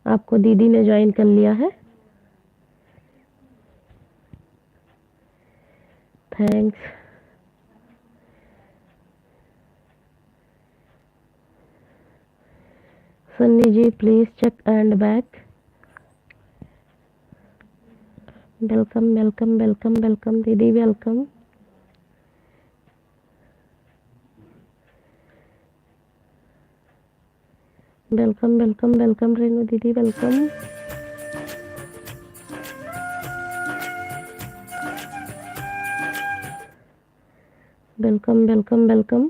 आपको दीदी ने ज्वाइन कर लिया है। Thanks. Sunny ji please check and back. Welcome welcome welcome welcome दीदी, welcome. Welcome welcome welcome Renu दीदी, welcome. Welcome welcome welcome.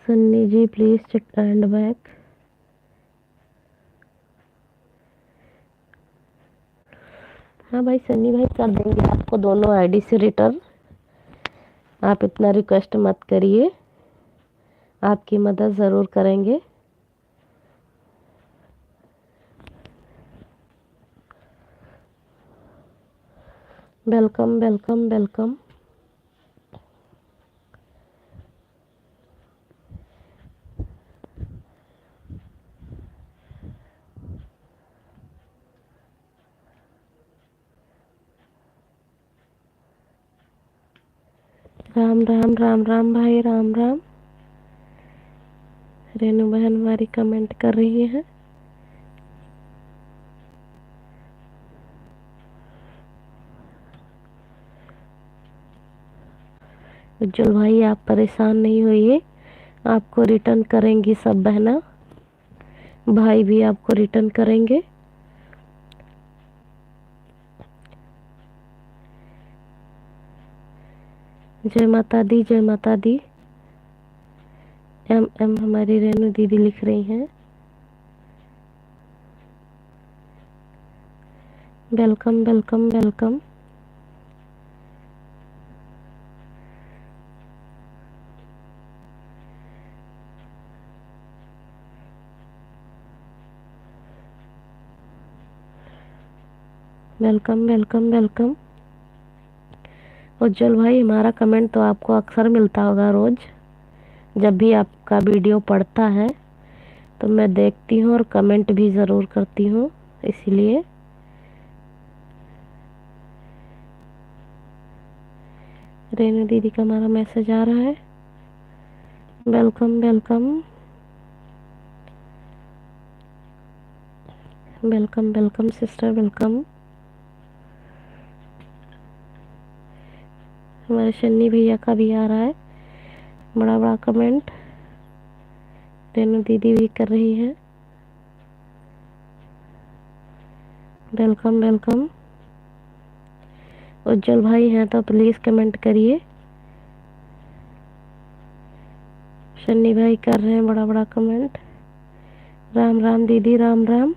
Sunny ji please check and back. हाँ भाई सन्नी भाई कर देंगे आपको दोनों आईडी से रिटर्न। आप इतना रिक्वेस्ट मत करिए, आपकी मदद ज़रूर करेंगे। Welcome welcome welcome. Ram Ram Ram Ram भाई, राम राम। रेनू बहन हमारी कमेंट कर रही है। उज्जवल भाई आप परेशान नहीं होइए, आपको रिटर्न करेंगी सब बहना, भाई भी आपको रिटर्न करेंगे। जय माता दी, जय माता दी। एम हमारी रेनू दीदी लिख रही हैं, welcome welcome welcome. Welcome welcome welcome. Ujjwal भाई हमारा कमेंट तो आपको अक्सर मिलता होगा, रोज जब भी आपका वीडियो पड़ता है तो मैं देखती हूँ और कमेंट भी ज़रूर करती हूँ, इसीलिए। रेनू दीदी का हमारा मैसेज आ रहा है, welcome welcome welcome welcome sister welcome. हमारे शन्नी भैया का भी आ रहा है बड़ा बड़ा कमेंट, रेनू दीदी भी कर रही हैं, वेलकम वेलकम। उज्जवल भाई हैं तो प्लीज़ कमेंट करिए। शन्नी भाई कर रहे हैं बड़ा बड़ा कमेंट, राम राम दीदी राम राम।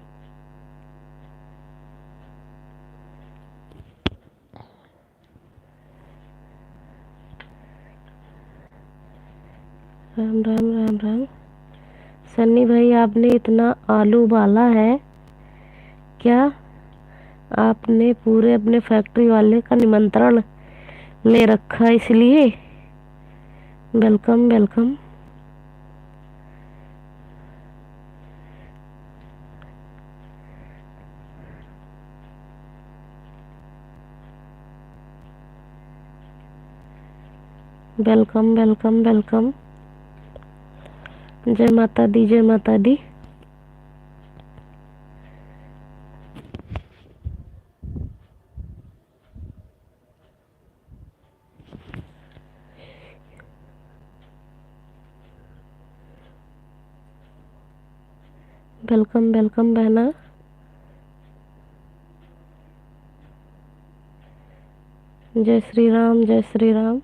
राम राम राम राम। सन्नी भाई आपने इतना आलू उबाला है क्या? आपने पूरे अपने फैक्ट्री वाले का निमंत्रण ले रखा इसलिए? Welcome welcome. Welcome welcome welcome. जय माता दी, जय माता दी। वेलकम वेलकम बहना। जय श्री राम, जय श्री राम।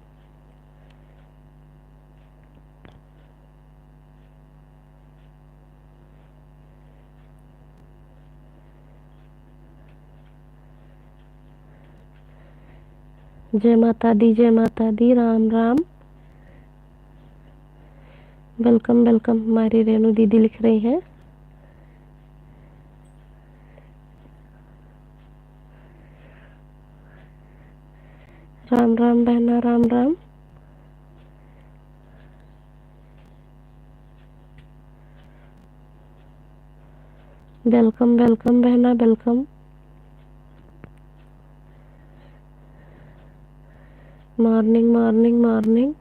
जय माता दी, जय माता दी, राम राम। वेलकम वेलकम हमारी रेनू दीदी लिख रही हैं, राम राम बहना राम राम। वेलकम वेलकम बहना welcome. Morning morning morning.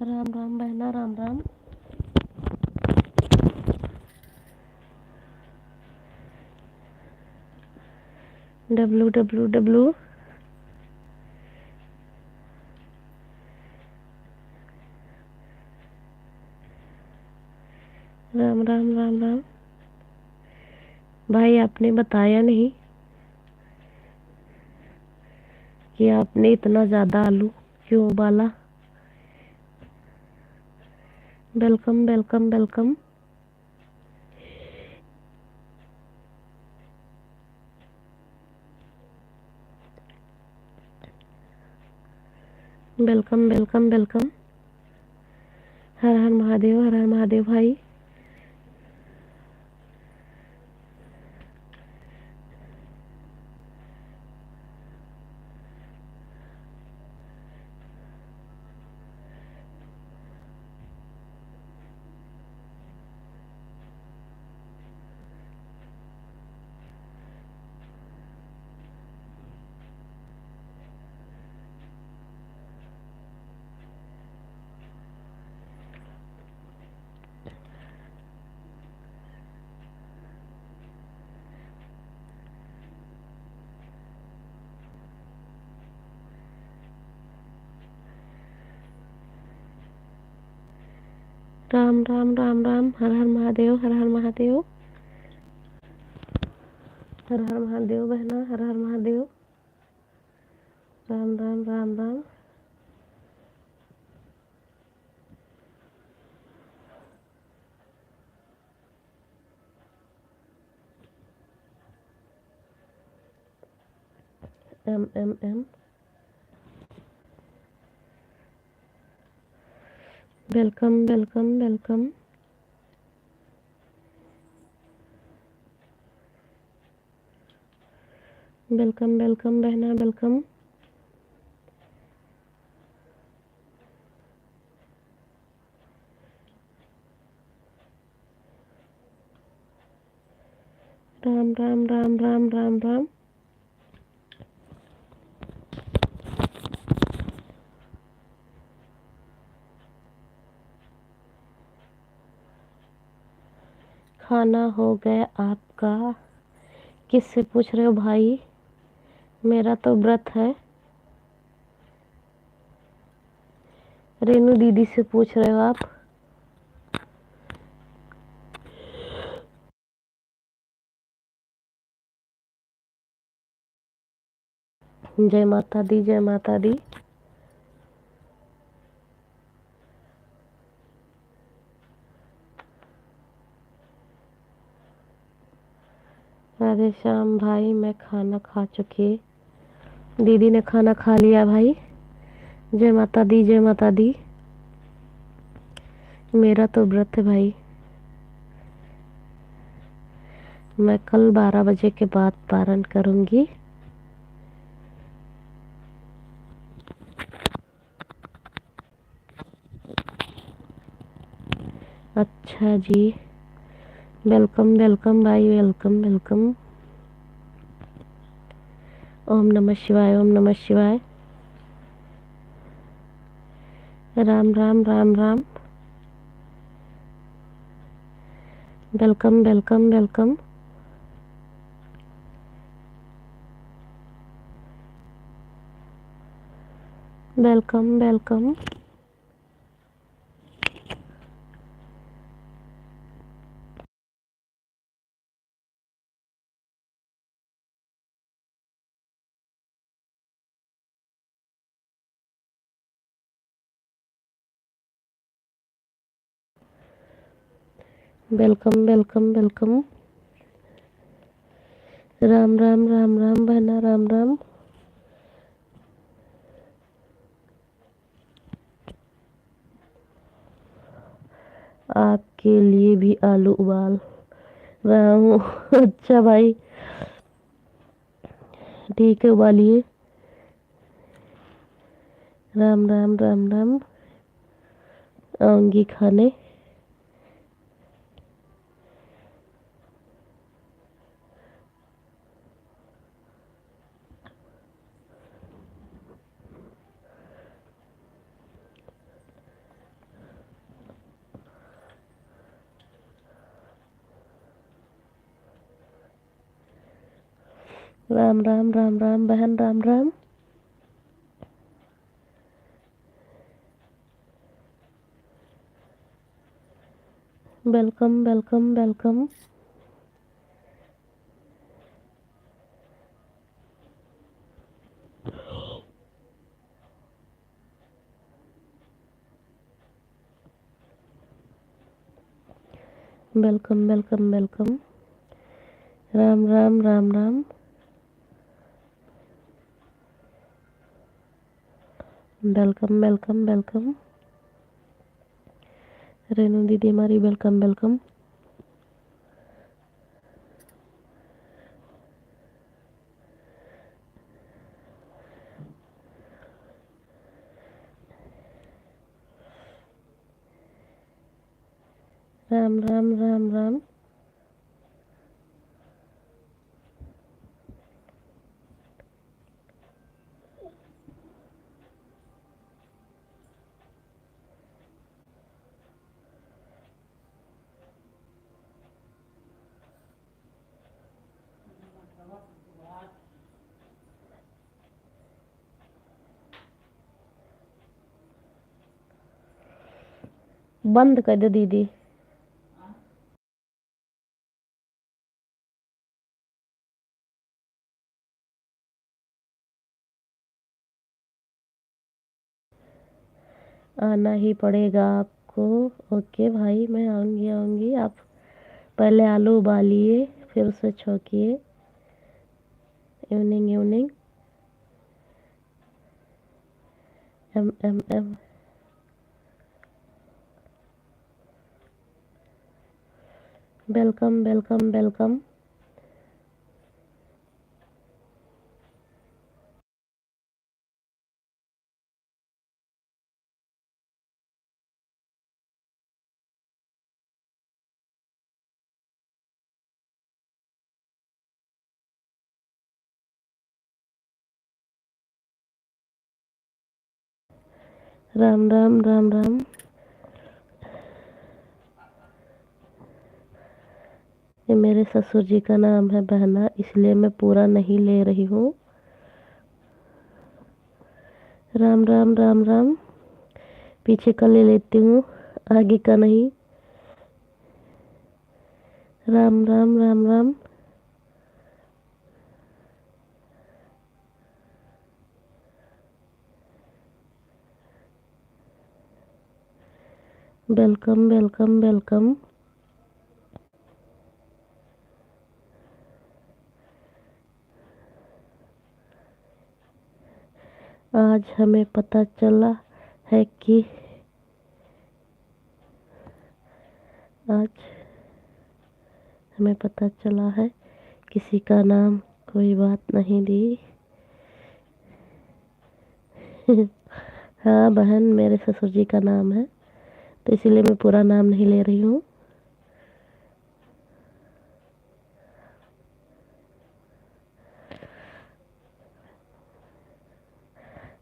Ram Ram बहना Ram Ram. W W W. Ram Ram Ram Ram. भाई आपने बताया नहीं कि आपने इतना ज़्यादा आलू क्यों उबाला। Welcome welcome welcome. Welcome welcome welcome. हर हर महादेव, हर हर महादेव भाई। राम राम राम राम, हर हर महादेव, हर हर महादेव, हर हर महादेव बहना, हर हर Mahadev, Ram Ram Ram Ram. M M M, welcome welcome welcome. Welcome welcome बहना, वेलकम। राम राम राम राम राम राम। खाना हो गया आपका? किससे पूछ रहे हो भाई? मेरा तो व्रत है। रेनू दीदी से पूछ रहे हो आप? जय माता दी, जय माता दी। राधे श्याम भाई, मैं खाना खा चुकी। दीदी ने खाना खा लिया भाई। जय माता दी, जय माता दी। मेरा तो व्रत है भाई। मैं कल 12 बजे के बाद पारण करूंगी। अच्छा जी, वेलकम वेलकम भाई, वेलकम वेलकम। ओम नमः शिवाय, ओम नमः शिवाय। Ram Ram Ram Ram. Welcome welcome welcome. Welcome welcome. Welcome welcome welcome. Ram Ram Ram Ram बहना, राम राम। आपके लिए भी आलू उबाल रहा हूँ। अच्छा भाई, ठीक है, उबालिए। राम राम राम राम। आऊंगी खाने। राम राम राम राम बहन, Ram Ram. Welcome welcome welcome. Welcome welcome welcome. Ram Ram Ram Ram. Welcome welcome welcome. Renu दीदी हमारी, वेलकम वेलकम। राम राम राम राम। बंद कर दो दीदी। आना ही पड़ेगा आपको। ओके भाई, मैं आऊँगी आऊँगी। आप पहले आलू उबालिए, फिर उसे छौंकिए। Evening evening. M M M. Welcome welcome welcome. Ram Ram Ram Ram. ये मेरे ससुर जी का नाम है बहना, इसलिए मैं पूरा नहीं ले रही हूँ। राम राम राम राम। पीछे का ले लेती हूँ, आगे का नहीं। Ram Ram Ram Ram. Welcome welcome welcome. आज हमें पता चला है कि आज हमें पता चला है किसी का नाम कोई बात नहीं दी। हाँ बहन, मेरे ससुर जी का नाम है, तो इसीलिए मैं पूरा नाम नहीं ले रही हूँ।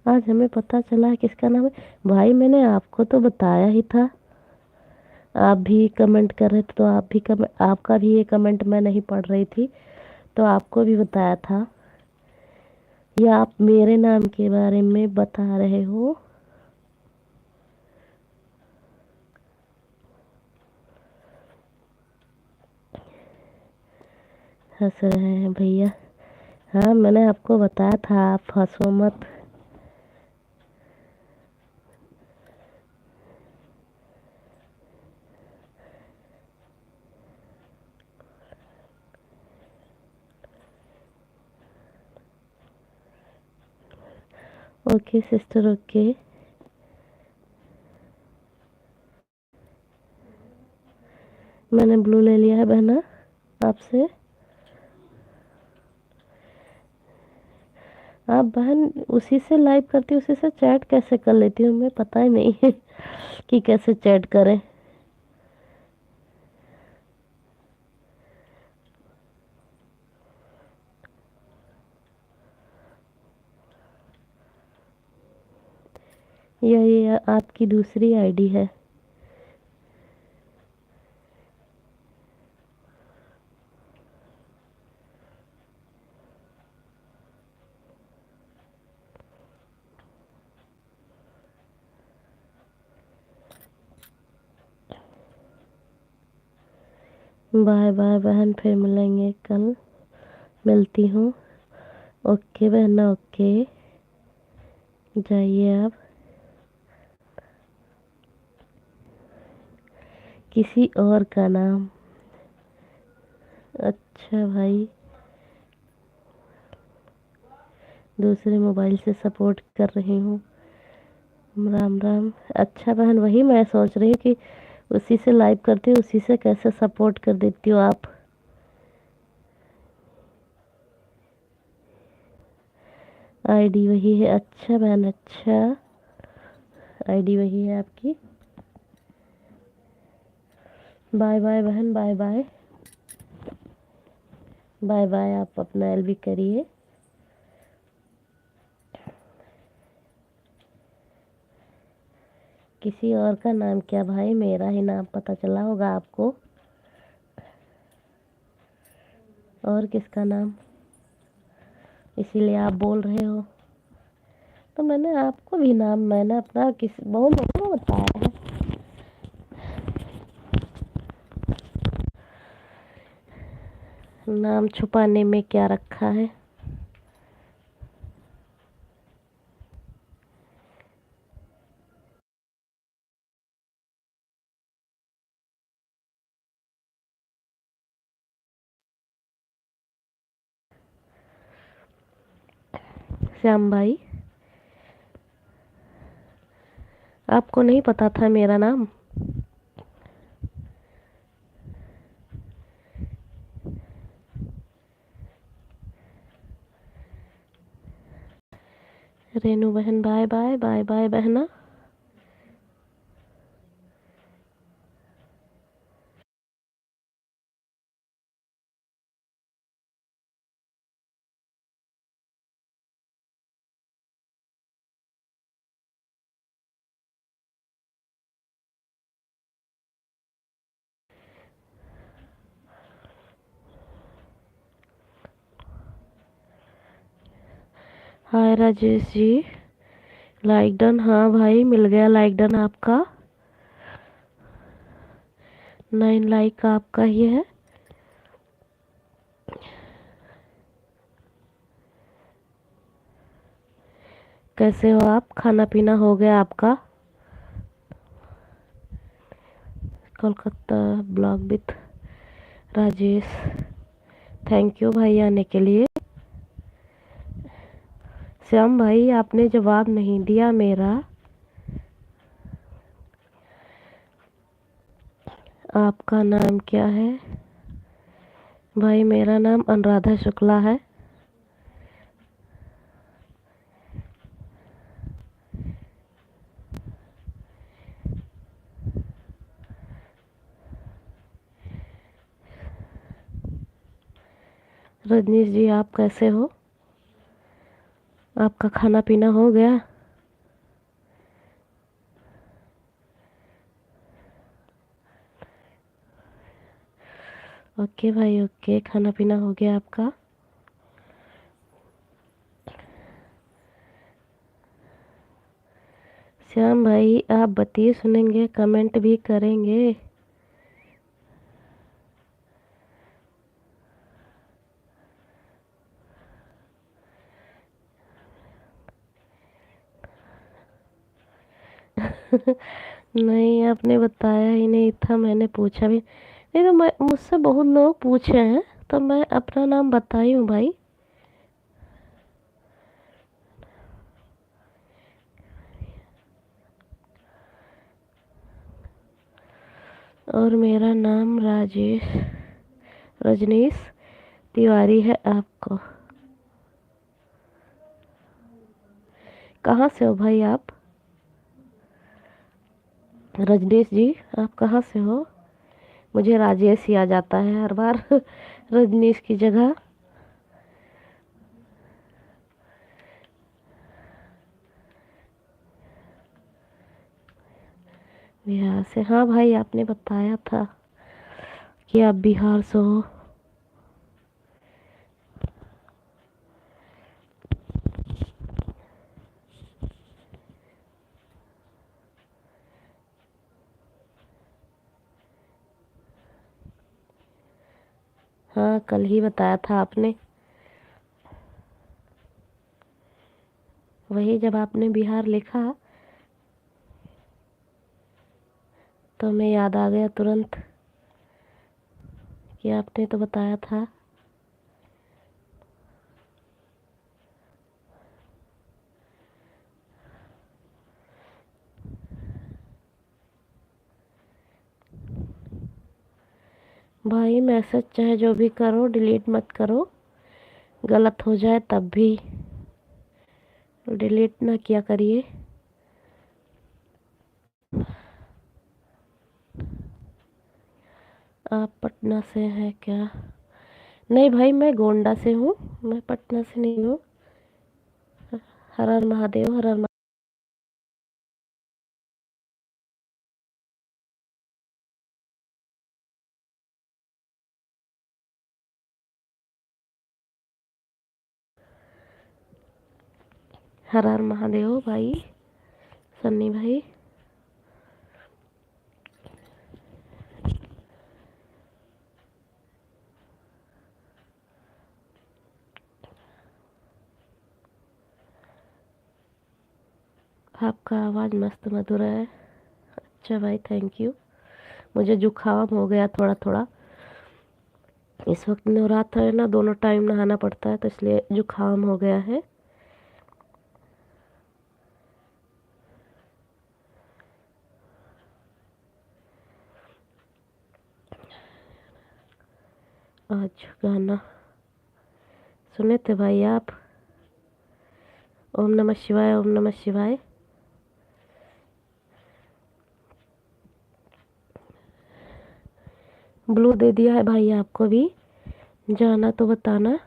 आज हमें पता चला है किसका नाम है। भाई मैंने आपको तो बताया ही था। आप भी कमेंट कर रहे थे, तो आपका भी ये कमेंट मैं नहीं पढ़ रही थी, तो आपको भी बताया था। या आप मेरे नाम के बारे में बता रहे हो? हंस रहे हैं भैया। हाँ मैंने आपको बताया था, आप हंसो मत। Okay sister, okay. मैंने ब्लू ले लिया है बहना आपसे। आप बहन उसी से लाइव करती, उसी से चैट कैसे कर लेती हूँ, मैं पता ही नहीं है कि कैसे चैट करें। या ये आपकी दूसरी आईडी है? बाय बाय बहन, फिर मिलेंगे कल। मिलती हूँ। ओके बहना, ओके। जाइए आप। किसी और का नाम? अच्छा भाई, दूसरे मोबाइल से सपोर्ट कर रही हूँ। राम राम। अच्छा बहन, वही मैं सोच रही हूँ कि उसी से लाइव करती हूँ, उसी से कैसे सपोर्ट कर देती हो आप। आईडी वही है? अच्छा बहन, अच्छा। आईडी वही है आपकी। बाय बाय बहन, बाय बाय। बाय बाय, आप अपना एलबी करिए। किसी और का नाम क्या भाई, मेरा ही नाम पता चला होगा आपको। और किसका नाम? इसीलिए आप बोल रहे हो। तो मैंने आपको भी नाम, मैंने अपना किस बहुत लोगों को बताया है। नाम छुपाने में क्या रखा है। श्याम भाई, आपको नहीं पता था मेरा नाम? रेनू बहन बाय बाय, बाय बाय बहना। हाय राजेश जी, लाइक डन। हाँ भाई, मिल गया लाइक डन आपका। 9 लाइक आपका ही है। कैसे हो आप? खाना पीना हो गया आपका? Kolkata blog with Rajesh, thank you भाई आने के लिए। श्याम भाई, आपने जवाब नहीं दिया मेरा। आपका नाम क्या है? भाई मेरा नाम अनुराधा शुक्ला है। रजनीश जी, आप कैसे हो? आपका खाना पीना हो गया? ओके भाई, ओके, खाना पीना हो गया आपका? श्याम भाई, आप बतिए सुनेंगे, कमेंट भी करेंगे? नहीं, आपने बताया ही नहीं था, मैंने पूछा भी नहीं। तो मैं, मुझसे बहुत लोग पूछे हैं, तो मैं अपना नाम बताई हूँ भाई। और मेरा नाम राजेश रजनीश तिवारी है। आपको कहाँ से हो भाई आप? रजनीश जी, आप कहाँ से हो? मुझे राजेश ही आ जाता है हर बार रजनीश की जगह। बिहार से? हाँ भाई, आपने बताया था कि आप बिहार से हो। हाँ, कल ही बताया था आपने। वही, जब आपने बिहार लिखा तो हमें याद आ गया तुरंत कि आपने तो बताया था। भाई मैसेज चाहे जो भी करो, डिलीट मत करो। गलत हो जाए तब भी डिलीट ना किया करिए। आप पटना से हैं क्या? नहीं भाई, मैं गोंडा से हूँ, मैं पटना से नहीं हूँ। हर हर महादेव, हर हर हर हर महादेव भाई, सन्नी भाई। आपका आवाज़ मस्त मधुर है। अच्छा भाई, थैंक यू। मुझे जुकाम हो गया थोड़ा थोड़ा। इस वक्त नवरात्र है ना, दोनों टाइम नहाना पड़ता है, तो इसलिए जुकाम हो गया है। आज गाना सुने थे भाई आप? ओम नमः शिवाय, ओम नमः शिवाय। ब्लू दे दिया है भाई आपको भी, जाना तो बताना।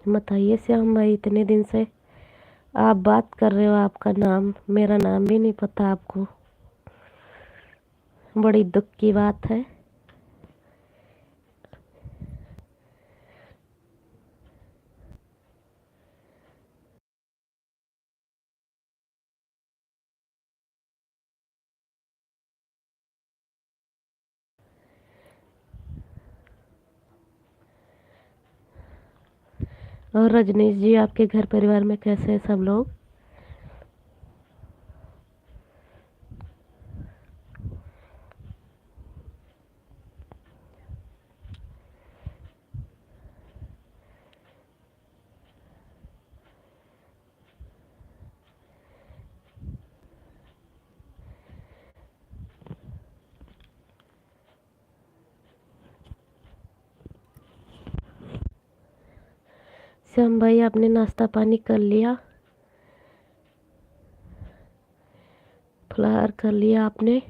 बताइए श्याम भाई, इतने दिन से आप बात कर रहे हो, आपका नाम, मेरा नाम भी नहीं पता आपको। बड़ी दुख की बात है। और रजनीश जी, आपके घर परिवार में कैसे हैं सब लोग? श्याम भाई, आपने नाश्ता पानी कर लिया? फलाहार कर लिया आपने?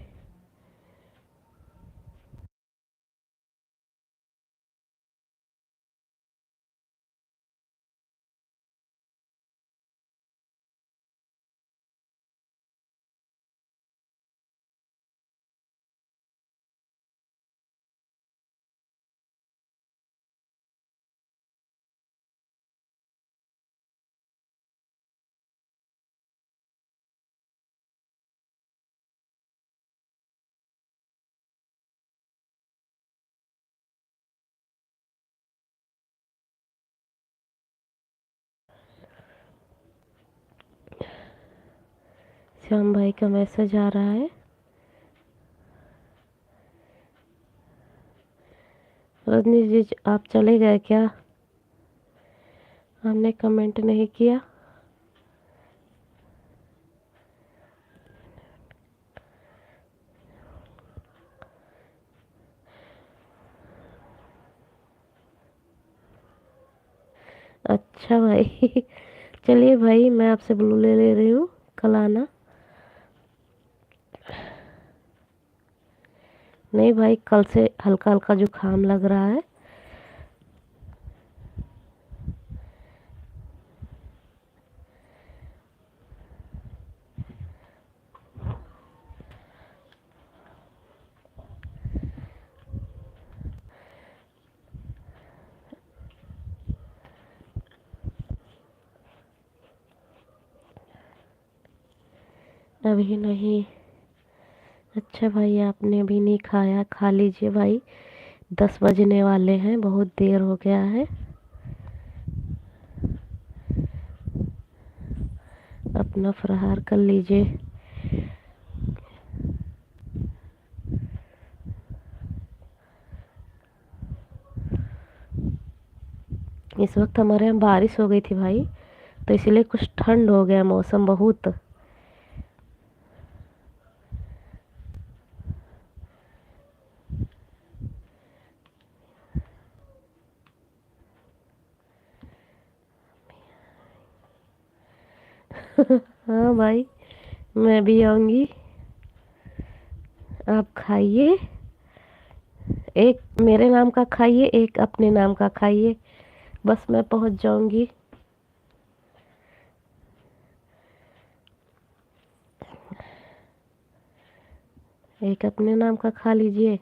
श्याम भाई का मैसेज आ रहा है। रजनीश जी, आप चले गए क्या? हमने कमेंट नहीं किया। अच्छा भाई चलिए भाई, मैं आपसे ब्लू ले रही हूँ, कल आना। नहीं भाई, कल से हल्का हल्का जुकाम लग रहा है। अभी नहीं। अच्छा भाई, आपने अभी नहीं खाया, खा लीजिए भाई। 10 बजने वाले हैं, बहुत देर हो गया है। अपना फराहार कर लीजिए। इस वक्त हमारे यहाँ बारिश हो गई थी भाई, तो इसलिए कुछ ठंड हो गया मौसम बहुत। हाँ भाई, मैं भी आऊँगी। आप खाइए, एक मेरे नाम का खाइए, एक अपने नाम का खाइए, बस मैं पहुँच जाऊँगी। एक अपने नाम का खा लीजिए,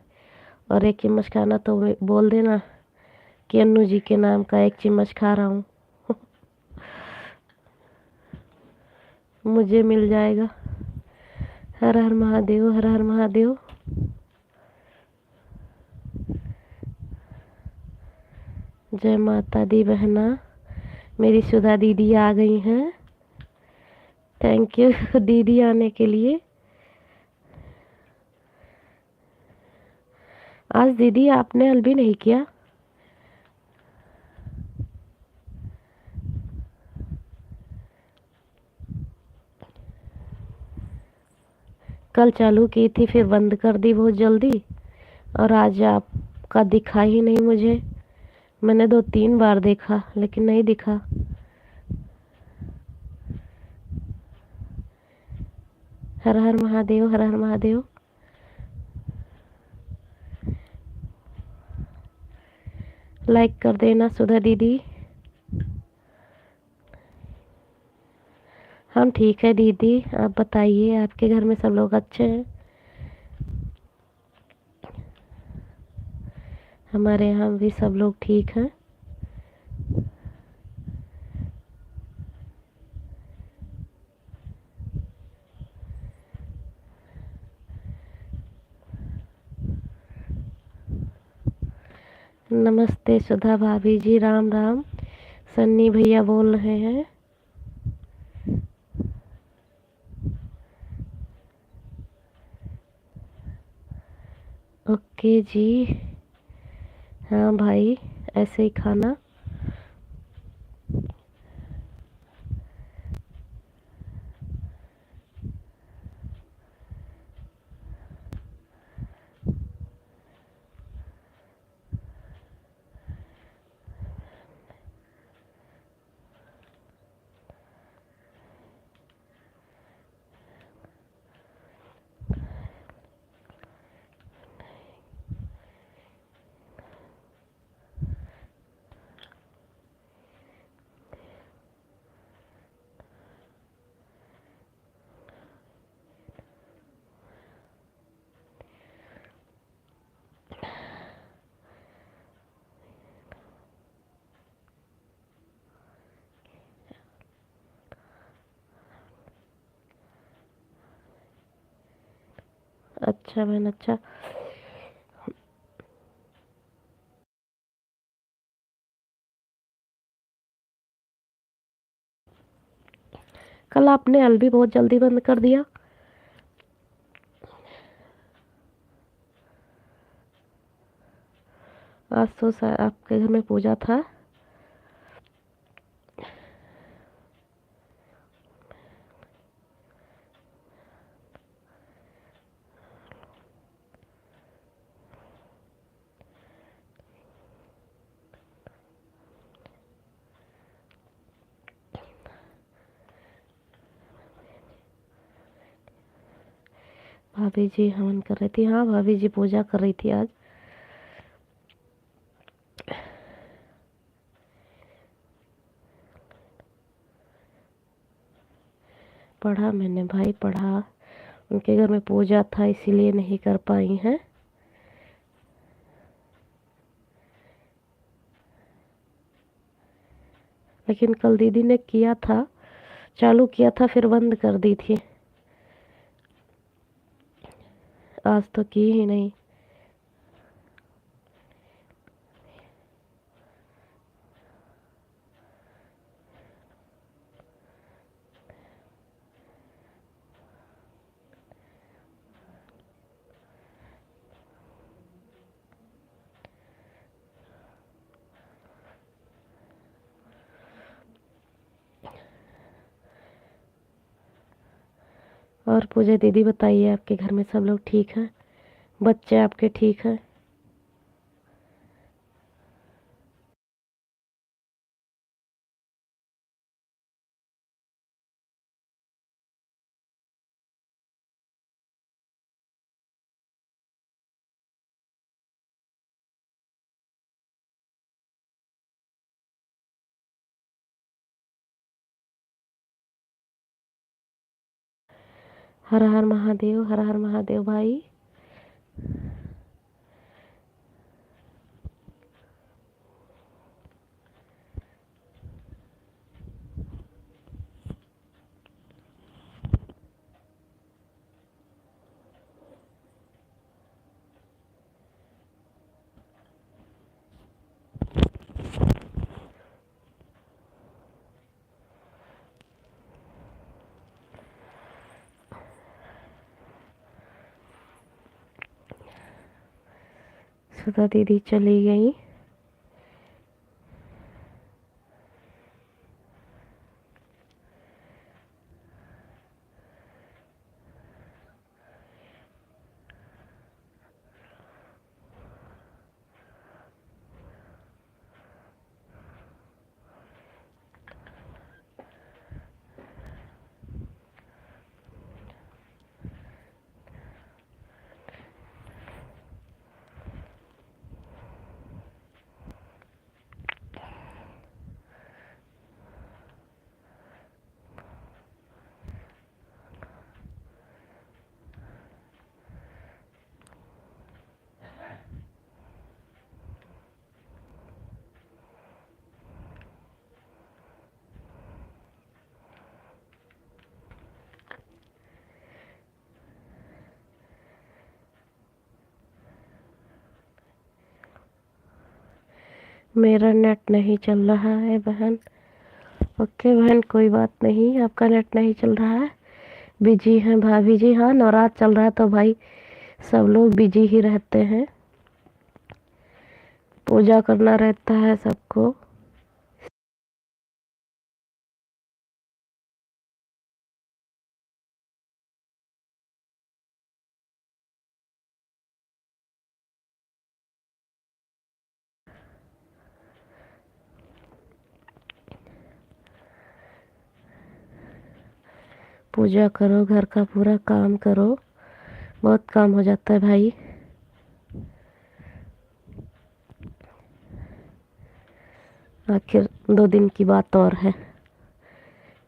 और एक चम्मच खाना तो बोल देना कि अन्नू जी के नाम का 1 चम्मच खा रहा हूँ। मुझे मिल जाएगा। हर हर महादेव, हर हर महादेव। जय माता दी बहना, मेरी सुधा दीदी आ गई हैं। थैंक यू दीदी आने के लिए। आज दीदी आपने हल भी नहीं किया। कल चालू की थी फिर बंद कर दी बहुत जल्दी, और आज आपका दिखा ही नहीं मुझे। मैंने 2-3 बार देखा लेकिन नहीं दिखा। हर हर महादेव, हर हर महादेव। लाइक कर देना सुधा दीदी। हम ठीक है दीदी, आप बताइए आपके घर में सब लोग अच्छे हैं? हमारे यहाँ भी सब लोग ठीक हैं। नमस्ते सुधा भाभी जी, राम राम। सन्नी भैया बोल रहे हैं। ओके जी। हाँ भाई, ऐसे ही खाना। अच्छा बहन, अच्छा। कल आपने हल भी बहुत जल्दी बंद कर दिया। आज तो आपके घर में पूजा था। भाभी जी हवन कर रही थी। हाँ भाभी जी पूजा कर रही थी आज। पढ़ा मैंने भाई, पढ़ा। उनके घर में पूजा था इसीलिए नहीं कर पाई हैं। लेकिन कल दीदी ने किया था, चालू किया था फिर बंद कर दी थी। आज तो की ही नहीं। और पूजा दीदी बताइए, आपके घर में सब लोग ठीक हैं? बच्चे आपके ठीक हैं? हर हर महादेव, हर हर महादेव भाई। सुधा दीदी चली गई। मेरा नेट नहीं चल रहा है बहन। ओके बहन, कोई बात नहीं, आपका नेट नहीं चल रहा है, बिजी हैं भाभी जी। हाँ, नवरात्र चल रहा है तो भाई सब लोग बिजी ही रहते हैं, पूजा करना रहता है सबको। पूजा करो, घर का पूरा काम करो, बहुत काम हो जाता है भाई। आखिर 2 दिन की बात और है,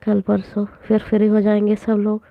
कल परसों फिर फ्री हो जाएंगे सब लोग।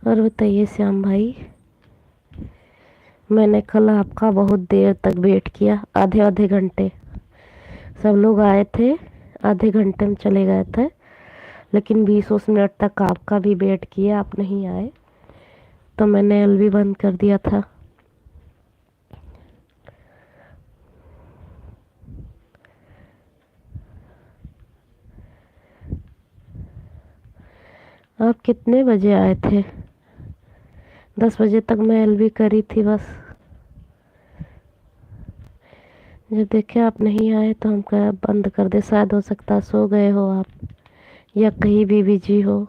और बताइए श्याम भाई, मैंने कल आपका बहुत देर तक वेट किया, आधे आधे घंटे। सब लोग आए थे, आधे घंटे में चले गए थे, लेकिन 20-20 मिनट तक आपका भी वेट किया, आप नहीं आए तो मैंने एलवी बंद कर दिया था। आप कितने बजे आए थे? 10 बजे तक मैं एलवी करी थी बस। जब देखे आप नहीं आए तो हम कहा बंद कर दे, शायद हो सकता सो गए हो आप या कहीं भी बिजी हो।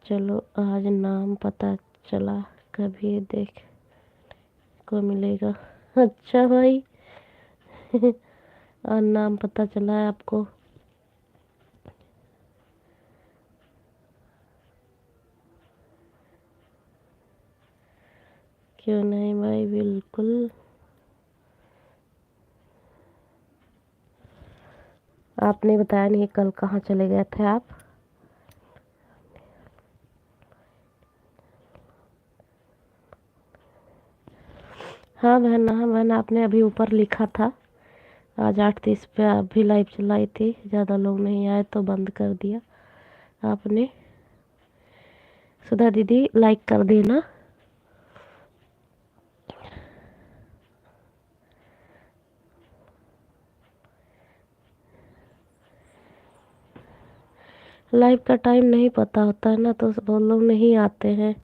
चलो आज नाम पता चला, कभी देख को मिलेगा। अच्छा भाई। और नाम पता चला है आपको? क्यों नहीं भाई, बिल्कुल। आपने बताया नहीं कल कहाँ चले गए थे आप? हाँ बहन, हाँ बहन, आपने अभी ऊपर लिखा था आज 8:30 पे आप भी लाइव चलाई थी, ज़्यादा लोग नहीं आए तो बंद कर दिया आपने। सुधा दीदी लाइक कर देना। लाइव का टाइम नहीं पता होता है ना, तो बहुत लोग नहीं आते हैं।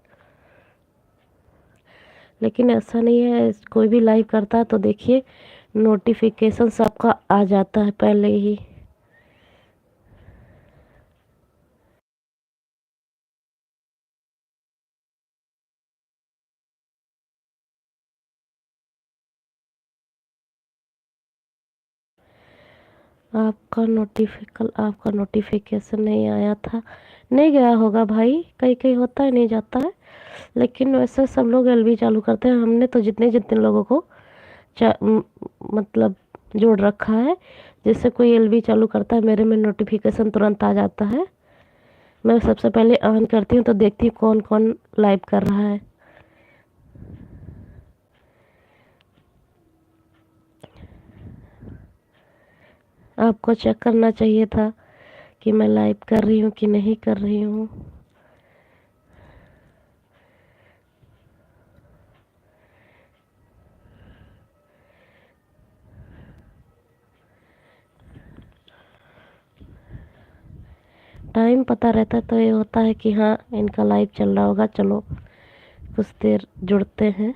लेकिन ऐसा नहीं है, कोई भी लाइव करता है तो देखिए नोटिफिकेशन सबका आ जाता है पहले ही। आपका नोटिफिकेशन नहीं आया था, नहीं गया होगा भाई, कहीं कहीं होता है नहीं जाता है। लेकिन वैसे सब लोग एलबी चालू करते हैं, हमने तो जितने जितने लोगों को मतलब जोड़ रखा है, जिससे कोई एलबी चालू करता है मेरे में नोटिफिकेशन तुरंत आ जाता है। मैं सबसे पहले ऑन करती हूँ तो देखती हूँ कौन कौन लाइव कर रहा है। आपको चेक करना चाहिए था कि मैं लाइव कर रही हूँ कि नहीं कर रही हूँ। टाइम पता रहता है तो ये होता है कि हाँ इनका लाइव चल रहा होगा, चलो कुछ देर जुड़ते हैं।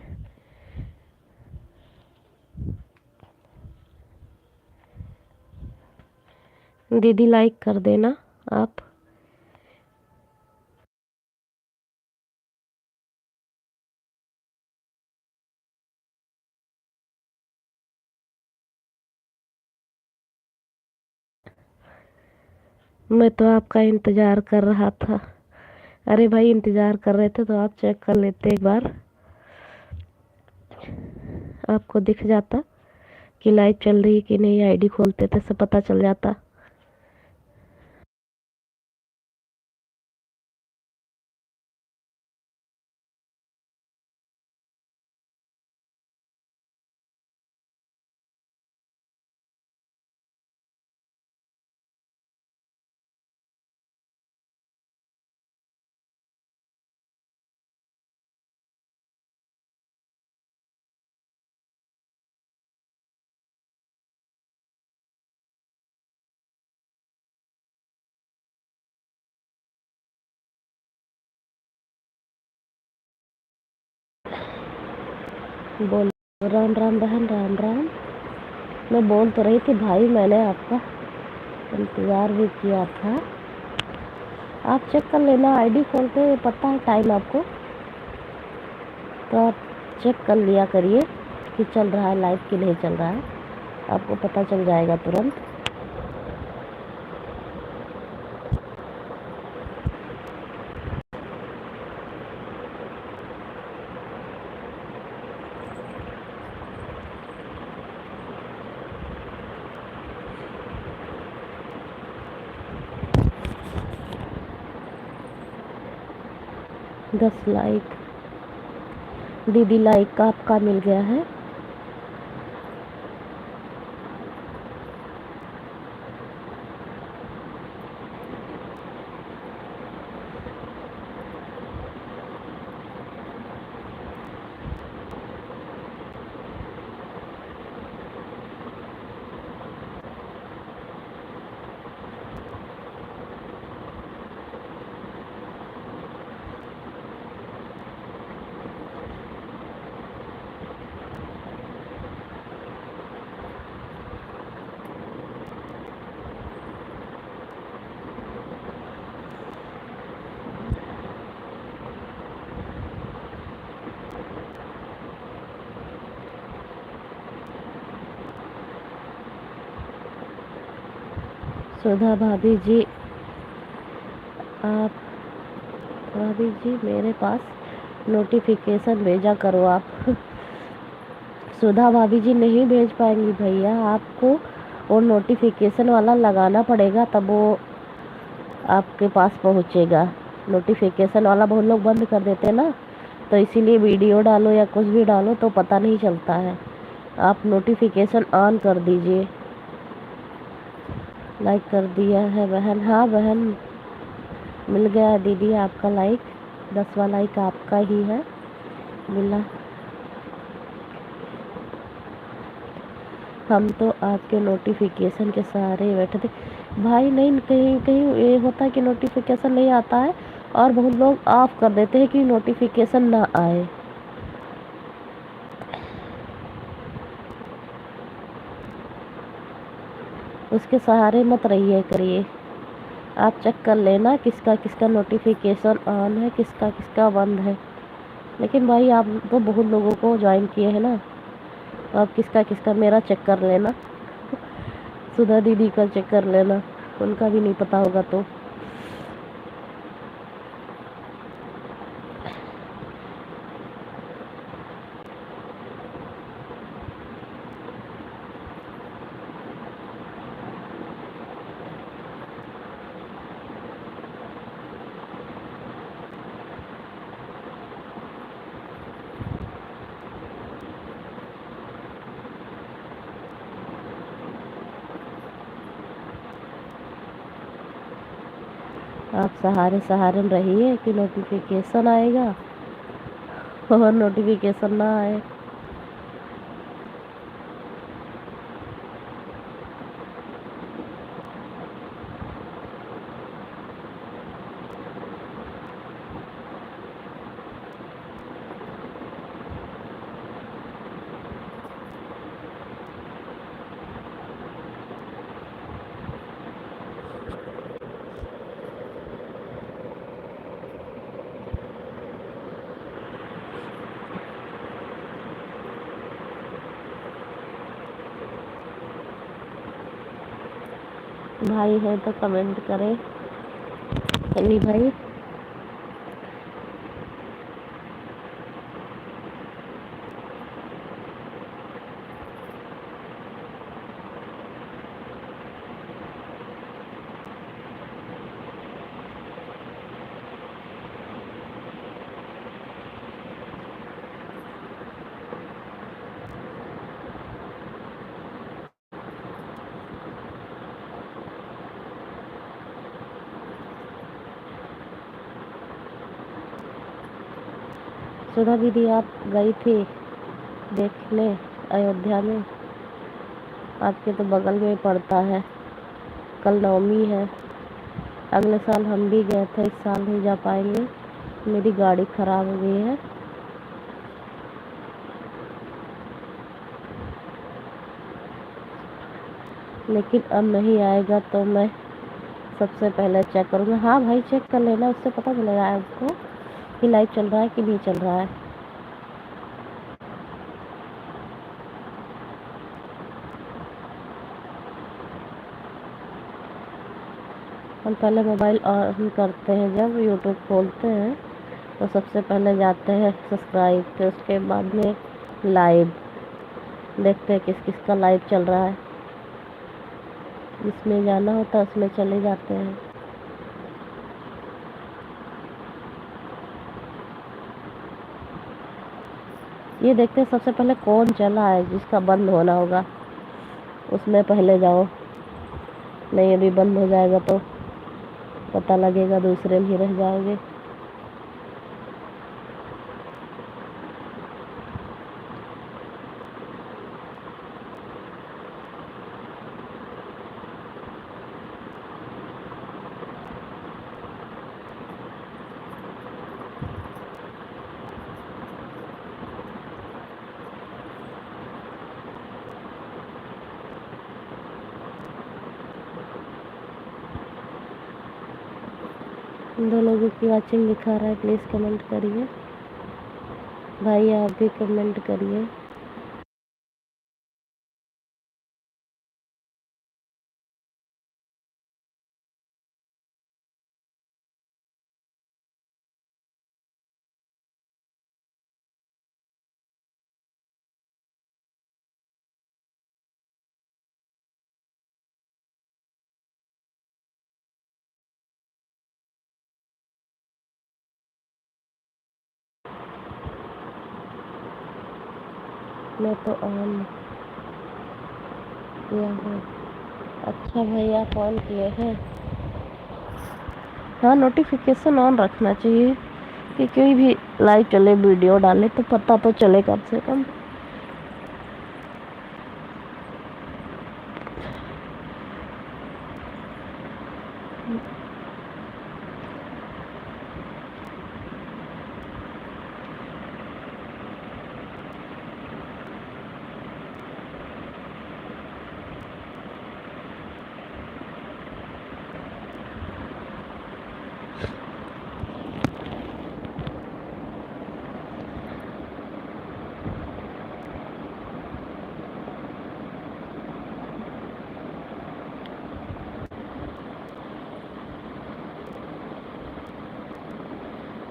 दीदी लाइक कर देना आप। मैं तो आपका इंतज़ार कर रहा था। अरे भाई, इंतज़ार कर रहे थे तो आप चेक कर लेते एक बार, आपको दिख जाता कि लाइव चल रही है कि नहीं। आईडी खोलते थे सब पता चल जाता। बोल। राम राम बहन, राम राम। मैं बोल तो रही थी भाई, मैंने आपका इंतज़ार भी किया था। आप चेक कर लेना, आईडी खोल के पता है टाइम आपको, तो आप चेक कर लिया करिए कि चल रहा है लाइव कि नहीं चल रहा है, आपको पता चल जाएगा तुरंत। दस लाइक दीदी, लाइक का आपका मिल गया है। सुधा भाभी जी, आप भाभी जी मेरे पास नोटिफिकेशन भेजा करो आप। सुधा भाभी जी नहीं भेज पाएंगी भैया, आपको वो नोटिफिकेशन वाला लगाना पड़ेगा, तब वो आपके पास पहुंचेगा। नोटिफिकेशन वाला बहुत लोग बंद कर देते हैं ना, तो इसीलिए वीडियो डालो या कुछ भी डालो तो पता नहीं चलता है। आप नोटिफिकेशन ऑन कर दीजिए। लाइक कर दिया है बहन? हाँ बहन, मिल गया है दीदी आपका लाइक। 10वां लाइक आपका ही है, मिला। हम तो आपके नोटिफिकेशन के सहारे बैठे थे भाई। नहीं, कहीं कहीं ये होता है कि नोटिफिकेशन नहीं आता है और बहुत लोग ऑफ कर देते हैं कि नोटिफिकेशन ना आए। उसके सहारे मत रहिए करिए। आप चेक कर लेना किसका किसका नोटिफिकेशन ऑन है, किसका किसका बंद है। लेकिन भाई आप तो बहुत लोगों को ज्वाइन किए हैं ना, तो आप किसका किसका मेरा चेक कर लेना। सुधा दीदी का चेक कर लेना, उनका भी नहीं पता होगा तो। आप सहारे सहारे में रहिए कि नोटिफिकेशन आएगा और नोटिफिकेशन ना आए। भाई है तो कमेंट करें। सन्नी भाई, सुधा दीदी आप गई थी देखने अयोध्या में? आपके तो बगल में ही पड़ता है। कल नवमी है। अगले साल हम भी गए थे, इस साल नहीं जा पाएंगे, मेरी गाड़ी खराब हो गई है। लेकिन अब नहीं आएगा तो मैं सबसे पहले चेक करूँगा। हाँ भाई, चेक कर लेना, उससे पता चलेगा आपको कि लाइव चल रहा है कि नहीं चल रहा है। हम पहले मोबाइल ऑन करते हैं, जब यूट्यूब खोलते हैं तो सबसे पहले जाते हैं सब्सक्राइब, फिर उसके बाद में लाइव देखते हैं किस किस का लाइव चल रहा है। जिसमें जाना होता है उसमें चले जाते हैं। ये देखते हैं सबसे पहले कौन चला है, जिसका बंद होना होगा उसमें पहले जाओ। नहीं, अभी बंद हो जाएगा तो पता लगेगा, दूसरे में ही रह जाओगे। दो लोगों की वाचिंग दिखा रहा है, प्लीज़ कमेंट करिए भाई, आप भी कमेंट करिए। मैं तो ऑन किया है। अच्छा भाई आप ऑन किए हैं। हाँ नोटिफिकेशन ऑन रखना चाहिए कि कोई भी लाइव चले वीडियो डाले तो पता तो चले कम से कम।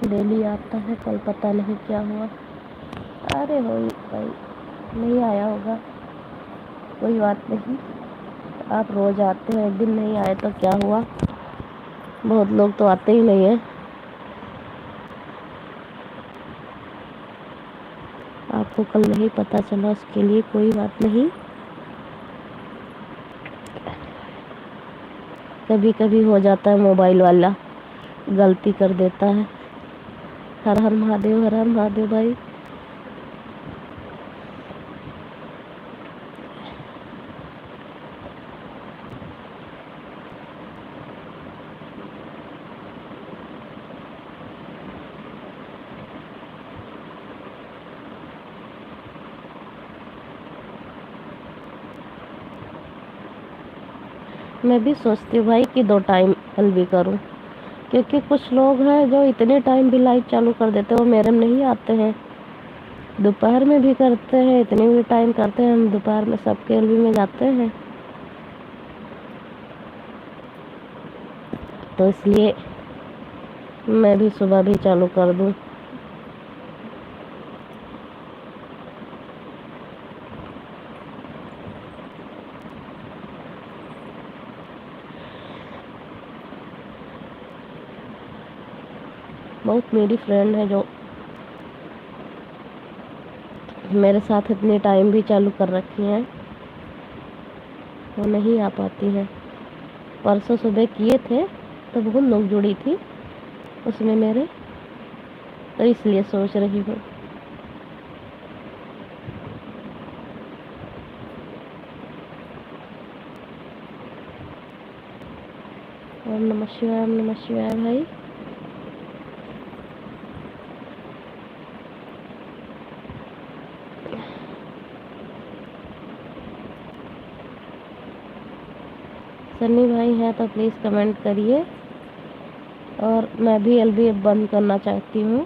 डेली आता है, कल पता नहीं क्या हुआ। अरे भाई भाई नहीं आया होगा, कोई बात नहीं। आप रोज आते हैं, एक दिन नहीं आए तो क्या हुआ, बहुत लोग तो आते ही नहीं है। आपको कल नहीं पता चला उसके लिए कोई बात नहीं। कभी कभी हो जाता है, मोबाइल वाला गलती कर देता है। हर हर महादेव, हर हर महादेव भाई। मैं भी सोचती हूँ भाई कि 2 टाइम एलबी करूँ, क्योंकि कुछ लोग हैं जो इतने टाइम भी लाइट चालू कर देते हैं, वो मेरे में नहीं आते हैं। दोपहर में भी करते हैं, इतने भी टाइम करते हैं, हम दोपहर में सबके एलबी में जाते हैं। तो इसलिए मैं भी सुबह भी चालू कर दूँ। बहुत मेरी फ्रेंड है जो मेरे साथ इतने टाइम भी चालू कर रखी हैं, वो नहीं आ पाती है। परसों सुबह किए थे तो बहुत लोग जुड़ी थी उसमें मेरे, तो इसलिए सोच रही हूँ। ओम नमः शिवाय, ओम नमः शिवाय भाई। सन्नी भाई है तो प्लीज़ कमेंट करिए। और मैं भी एलबी बंद करना चाहती हूँ,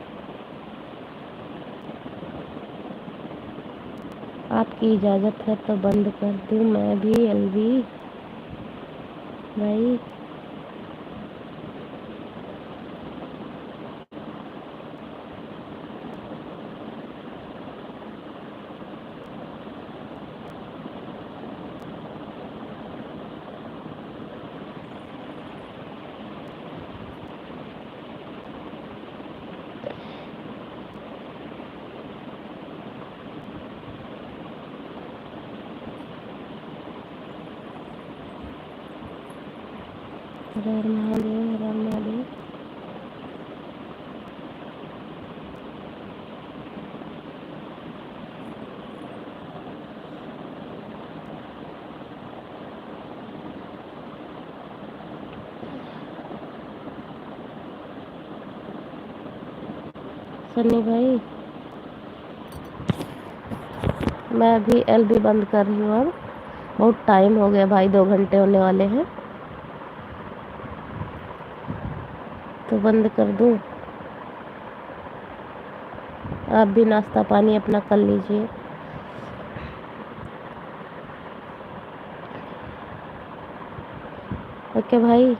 आपकी इजाज़त है तो बंद कर दूँ मैं भी एलबी भाई। हर हर महादेव, हर हर महादेव। सन्नी भाई मैं अभी एलबी बंद कर रही हूँ। अब बहुत टाइम हो गया भाई, 2 घंटे होने वाले हैं, तो बंद कर दूँ। आप भी नाश्ता पानी अपना कर लीजिए। ओके भाई।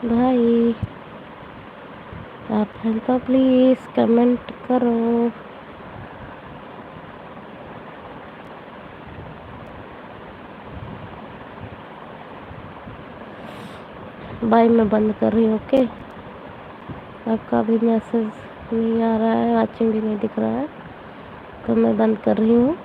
भाई आप हैं तो प्लीज़ कमेंट करो। बाय, मैं बंद कर रही हूँ। ओके, आपका भी मैसेज नहीं आ रहा है, वाचिंग भी नहीं दिख रहा है, तो मैं बंद कर रही हूँ।